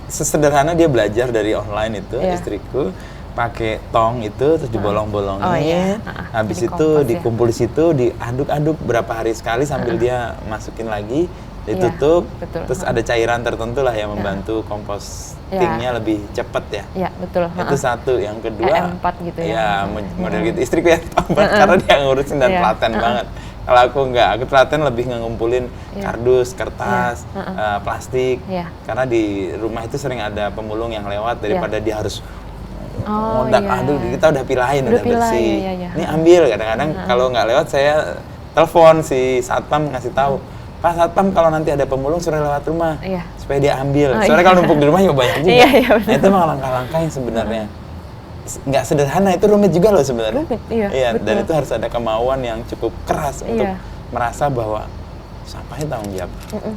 sesederhana dia belajar dari online itu, Iya. istriku pakai tong itu terus dibolong-bolongin. Oh, iya. Habis Jadi itu kompos ya. dikumpul di situ, diaduk-aduk berapa hari sekali sambil dia masukin lagi ditutup, betul. terus ada cairan tertentu lah yang membantu compostingnya lebih cepat ya. Iya, betul. Itu satu. Yang kedua, EM4 gitu ya. Ya, model gitu. Istriku ya karena dia ngurusin dan telaten banget. Kalau aku enggak, aku telaten lebih ngumpulin kardus, kertas, plastik. Karena di rumah itu sering ada pemulung yang lewat daripada dia harus ngondak, aduh kita udah pilahin, udah bersih. Ini ambil, kadang-kadang kalau nggak lewat saya telepon si satpam ngasih tahu. Pak Satpam kalau nanti ada pemulung suruh lewat rumah supaya dia ambil. Soalnya kalau numpuk di rumah juga banyak juga. Nah, itu memang langkah-langkah yang sebenarnya nggak sederhana, itu rumit juga loh sebenarnya. Dan itu harus ada kemauan yang cukup keras untuk merasa bahwa sampahnya tanggung jawab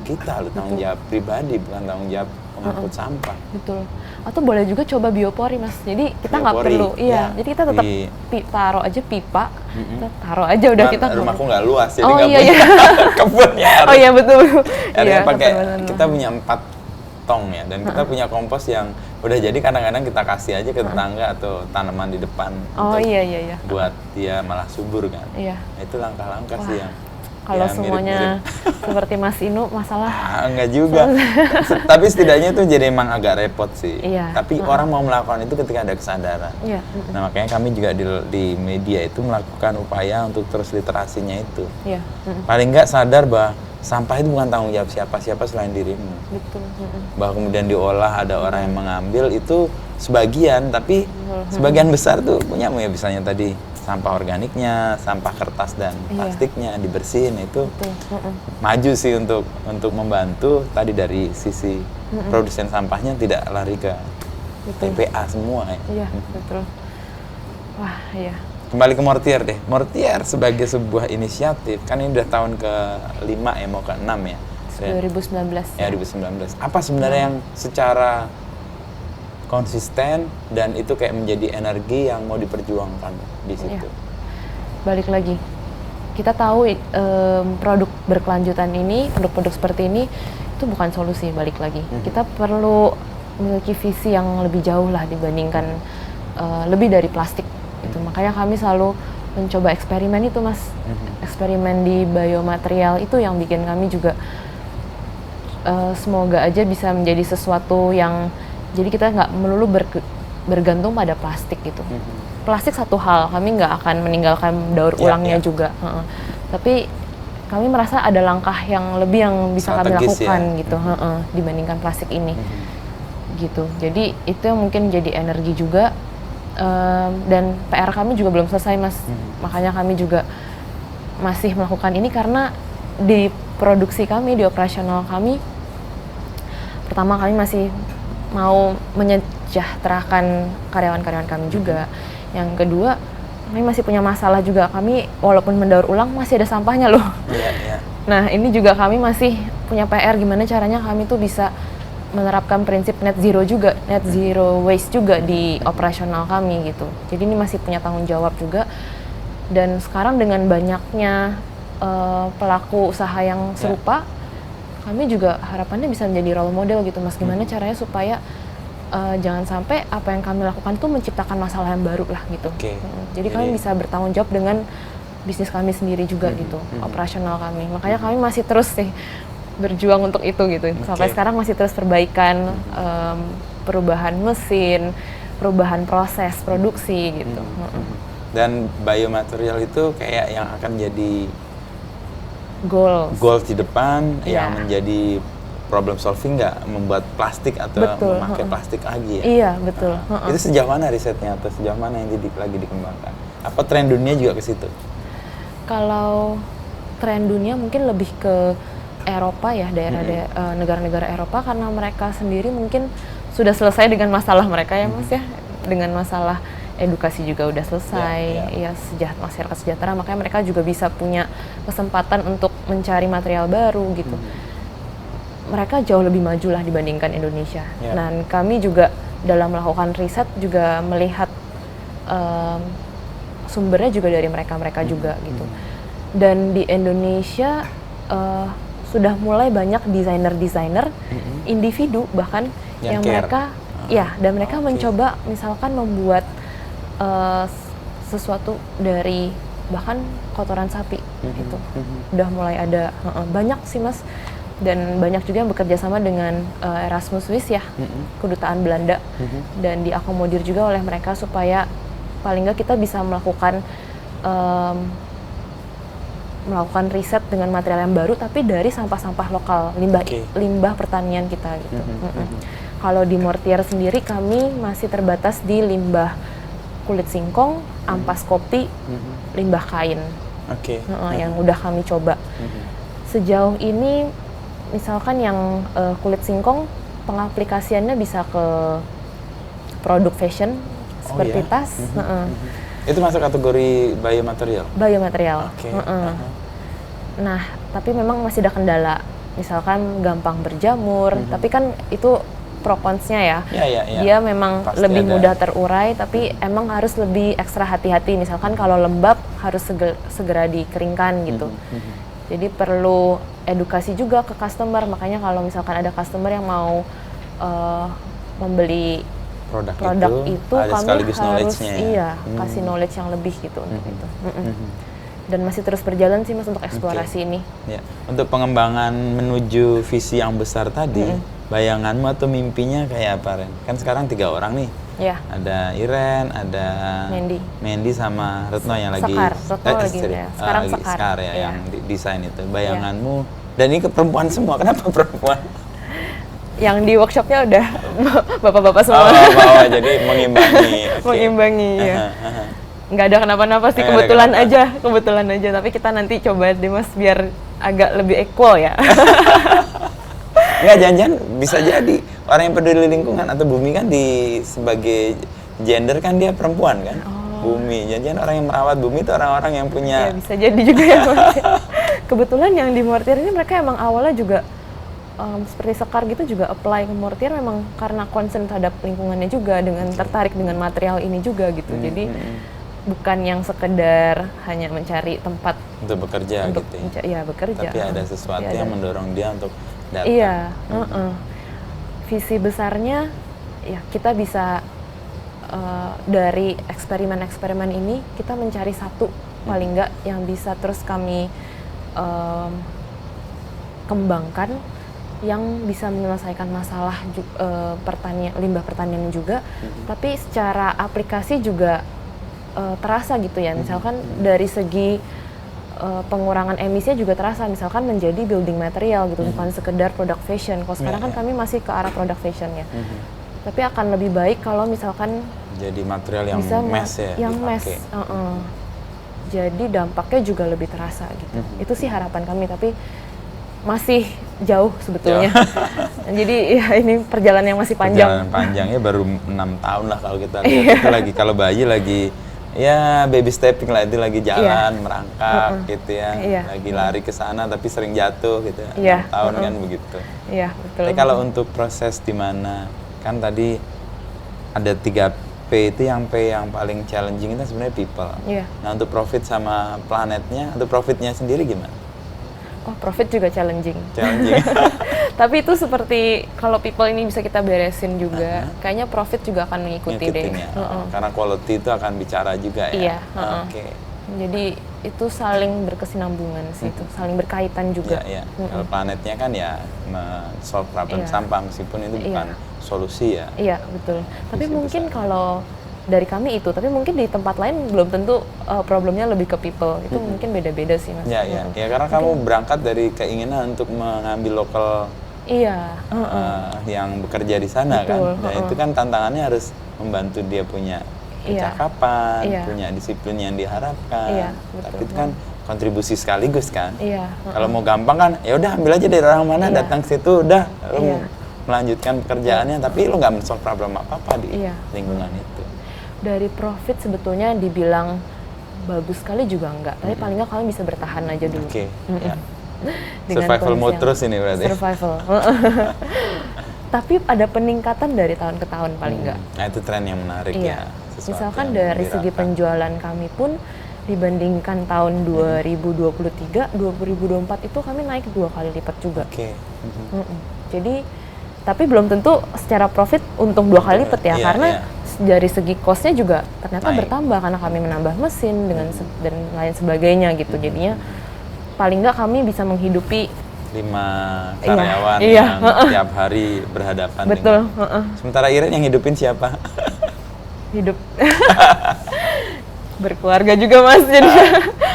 kita, tanggung jawab pribadi, bukan tanggung jawab pengangkut sampah. Betul. Atau boleh juga coba biopori, Mas. Jadi kita nggak perlu, jadi kita tetap taruh aja pipa, kita taruh aja udah kita. Rumahku nggak luas, jadi nggak punya kebun ya. Betul. Pakai kita punya 4 tong ya, dan kita punya kompos yang udah jadi kadang-kadang kita kasih aja ke tetangga atau tanaman di depan buat dia malah subur kan. Nah, itu langkah-langkah sih yang kalau semuanya seperti Mas Inu, masalah enggak juga. Tapi setidaknya itu jadi emang agak repot sih. Tapi orang mau melakukan itu ketika ada kesadaran. Nah, makanya kami juga di media itu melakukan upaya untuk terus literasinya itu. Paling nggak sadar bahwa sampah itu bukan tanggung jawab siapa-siapa selain dirimu. Betul. Bahwa kemudian diolah, ada orang yang mengambil itu sebagian, tapi sebagian besar tuh punyamu ya, misalnya tadi sampah organiknya, sampah kertas dan plastiknya dibersihin itu maju sih untuk membantu tadi dari sisi produsen sampahnya tidak lari ke TPA semua ya. Iya, betul. Wah, iya. Kembali ke Mortier deh. Mortier sebagai sebuah inisiatif, kan ini udah tahun ke-5 ya, mau ke-6 ya. 2019. Ya, 2019. Apa sebenarnya yang secara konsisten dan itu kayak menjadi energi yang mau diperjuangkan di situ? Balik lagi, kita tahu produk berkelanjutan ini, produk-produk seperti ini itu bukan solusi. Balik lagi, kita perlu memiliki visi yang lebih jauh lah dibandingkan lebih dari plastik. Itu makanya kami selalu mencoba eksperimen itu, Mas. Eksperimen di biomaterial itu yang bikin kami juga semoga aja bisa menjadi sesuatu yang jadi kita nggak melulu bergantung pada plastik gitu. Plastik satu hal, kami nggak akan meninggalkan daur ulangnya juga. Tapi kami merasa ada langkah yang lebih yang bisa kami lakukan gitu, dibandingkan plastik ini. Gitu. Jadi itu yang mungkin jadi energi juga. Dan PR kami juga belum selesai, Mas. Makanya kami juga masih melakukan ini karena di produksi kami, di operasional kami, pertama kami masih mau menyejahterakan karyawan-karyawan kami juga. Yang kedua, kami masih punya masalah juga. Kami walaupun mendaur ulang masih ada sampahnya loh. Nah, ini juga kami masih punya PR gimana caranya kami tuh bisa menerapkan prinsip net zero juga, net zero waste juga di operasional kami gitu. Jadi ini masih punya tanggung jawab juga. Dan sekarang dengan banyaknya pelaku usaha yang serupa, kami juga harapannya bisa menjadi role model gitu, Mas. Gimana caranya supaya jangan sampai apa yang kami lakukan itu menciptakan masalah yang baru lah gitu. Jadi kami bisa bertanggung jawab dengan bisnis kami sendiri juga gitu, operasional kami. Makanya kami masih terus sih berjuang untuk itu gitu. Sampai sekarang masih terus perbaikan, perubahan mesin, perubahan proses produksi gitu. Dan biomaterial itu kayak yang akan jadi goals di depan yang menjadi problem solving, nggak membuat plastik atau memakai plastik lagi ya? Iya, betul. Itu sejauh mana risetnya atau sejauh mana yang lagi dikembangkan? Apa tren dunia juga ke situ? Kalau tren dunia mungkin lebih ke Eropa ya, negara-negara Eropa, karena mereka sendiri mungkin sudah selesai dengan masalah mereka ya, Mas ya, dengan masalah edukasi juga udah selesai, ya masyarakat sejahtera, makanya mereka juga bisa punya kesempatan untuk mencari material baru gitu. Mereka jauh lebih maju lah dibandingkan Indonesia. Dan kami juga dalam melakukan riset juga melihat sumbernya juga dari mereka juga gitu. Dan di Indonesia sudah mulai banyak desainer individu bahkan yang mereka dan mereka mencoba misalkan membuat sesuatu dari bahkan kotoran sapi itu udah mulai ada banyak sih, Mas. Dan banyak juga yang bekerja sama dengan Erasmus Swiss ya, kedutaan Belanda, dan diakomodir juga oleh mereka supaya paling nggak kita bisa melakukan riset dengan material yang baru tapi dari sampah-sampah lokal, limbah pertanian kita gitu. Kalau di Mortier sendiri kami masih terbatas di limbah kulit singkong, ampas kopi, limbah kain. Yang udah kami coba. Sejauh ini misalkan yang kulit singkong pengaplikasiannya bisa ke produk fashion seperti tas. Itu masuk kategori biomaterial? Biomaterial. Nah, tapi memang masih ada kendala. Misalkan gampang berjamur, tapi kan itu pro cons-nya ya. Dia memang pasti lebih mudah terurai, tapi emang harus lebih ekstra hati-hati. Misalkan kalau lembab harus segera dikeringkan gitu. Jadi perlu edukasi juga ke customer. Makanya kalau misalkan ada customer yang mau membeli produk itu kami harus kasih knowledge yang lebih gitu untuk itu. Dan masih terus berjalan sih Mas untuk eksplorasi ini. Untuk pengembangan menuju visi yang besar tadi, bayanganmu atau mimpinya kayak apa, Ren? Kan sekarang 3 orang nih. Ada Iren, ada Mandy sama Retno yang lagi sekarang Sekar ya, yang desain itu. Bayanganmu, dan ini ke perempuan semua. Kenapa perempuan? Yang di workshopnya udah bapak-bapak semua. Jadi mengimbangi. Mengimbangi ya. Nggak ada kenapa-napa sih, kebetulan aja. Tapi kita nanti coba deh Mas biar agak lebih equal ya. Nggak, jangan-jangan bisa jadi orang yang peduli lingkungan atau Bumi kan sebagai gender kan dia perempuan kan. Bumi, jangan-jangan orang yang merawat bumi itu orang-orang yang punya. Bisa jadi juga ya. Kebetulan yang di Mortier ini mereka emang awalnya juga seperti Sekar gitu juga apply ke Mortier memang karena concern terhadap lingkungannya juga, dengan tertarik dengan material ini juga gitu. Jadi bukan yang sekedar hanya mencari tempat untuk bekerja gitu ya. Bekerja. Tapi ada sesuatu yang mendorong dia untuk datang. Visi besarnya ya kita bisa dari eksperimen-eksperimen ini kita mencari satu paling nggak yang bisa terus kami kembangkan, yang bisa menyelesaikan masalah limbah pertanian juga, tapi secara aplikasi juga terasa gitu ya. Misalkan dari segi pengurangan emisinya juga terasa, misalkan menjadi building material gitu, bukan sekedar produk fashion. Kalau sekarang kan kami masih ke arah produk fashion ya. Tapi akan lebih baik kalau misalkan jadi material yang mass ya. Yang mass. Jadi dampaknya juga lebih terasa gitu. Itu sih harapan kami, tapi masih jauh sebetulnya. Jadi ya ini perjalanan yang masih panjang. Perjalanan panjangnya baru 6 tahun lah kalau kita lihat. Itu lagi kalau bayi lagi ya baby stepping lah, itu lagi jalan merangkak gitu ya. Lagi lari ke sana tapi sering jatuh gitu. 6 tahun kan begitu. Iya, betul. Tapi kalau untuk proses di mana kan tadi ada 3P itu, yang P yang paling challenging itu sebenarnya people. Nah, untuk profit sama planetnya, untuk profitnya sendiri gimana? Profit juga challenging. Tapi itu seperti kalau people ini bisa kita beresin juga, kayaknya profit juga akan mengikuti deh. Ya. Karena quality itu akan bicara juga ya. Jadi itu saling berkesinambungan sih, itu saling berkaitan juga. Kalau planetnya kan ya solve problem sampah, meskipun itu bukan solusi ya. Iya, betul. Tapi mungkin kalau dari kami itu, tapi mungkin di tempat lain belum tentu problemnya lebih ke people. Itu mungkin beda-beda sih Mas. Ya, karena kamu berangkat dari keinginan untuk mengambil lokal yang bekerja di sana. Betul, kan. Dan itu kan tantangannya harus membantu dia punya percakapan, punya disiplin yang diharapkan. Tapi itu kan kontribusi sekaligus kan. Kalau mau gampang kan, ya udah ambil aja dari orang mana, datang ke situ udah melanjutkan pekerjaannya, tapi lo nggak men-solve problem apa-apa di lingkungan itu. Dari profit sebetulnya dibilang bagus sekali juga enggak, tapi paling nggak kalian bisa bertahan aja dulu. Survival mode terus ini berarti. Survival. Tapi ada peningkatan dari tahun ke tahun paling nggak. Nah, itu tren yang menarik ya. Misalkan dari segi penjualan kami pun dibandingkan tahun 2023, 2024 itu kami naik 2 kali lipat juga. Jadi tapi belum tentu secara profit untung 2 kali lipat ya, karena dari segi cost-nya juga ternyata bertambah karena kami menambah mesin dengan dan lain sebagainya gitu. Jadinya paling nggak kami bisa menghidupi 5 Iya, karyawan iya, yang tiap hari berhadapan Betul, dengan. Sementara Iren yang hidupin siapa? hidup berkeluarga juga Mas, jadi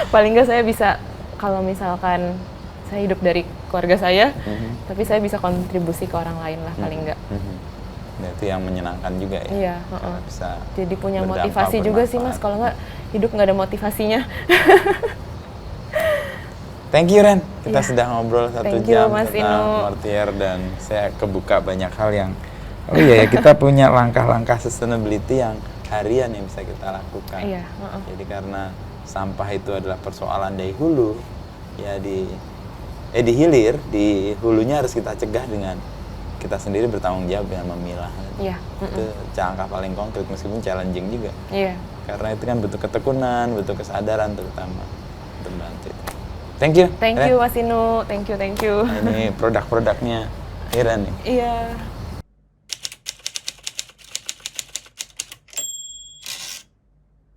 paling nggak saya bisa, kalau misalkan saya hidup dari keluarga saya, tapi saya bisa kontribusi ke orang lain lah paling nggak. Nah, itu yang menyenangkan juga ya. Iya, Karena bisa jadi punya berdampak, motivasi juga sih Mas, bermanfaat. kalau nggak hidup nggak ada motivasinya. Thank you Ren, kita Iya. sudah ngobrol 1 Thank you, jam Mas tentang Inu. Mortier dan saya kebuka banyak hal yang oh iya ya, kita punya langkah-langkah sustainability yang harian yang bisa kita lakukan. Iya, Jadi karena sampah itu adalah persoalan dari hulu, ya di hilir, di hulunya harus kita cegah dengan kita sendiri bertanggung jawab dengan memilah. Iya. Itu langkah paling konkret meskipun challenging juga. Iya. Karena itu kan butuh ketekunan, butuh kesadaran terutama untuk bantu itu. Thank you. Thank Ren. you Mas Inu, thank you. Nah, ini produk-produknya Iren nih. Iya.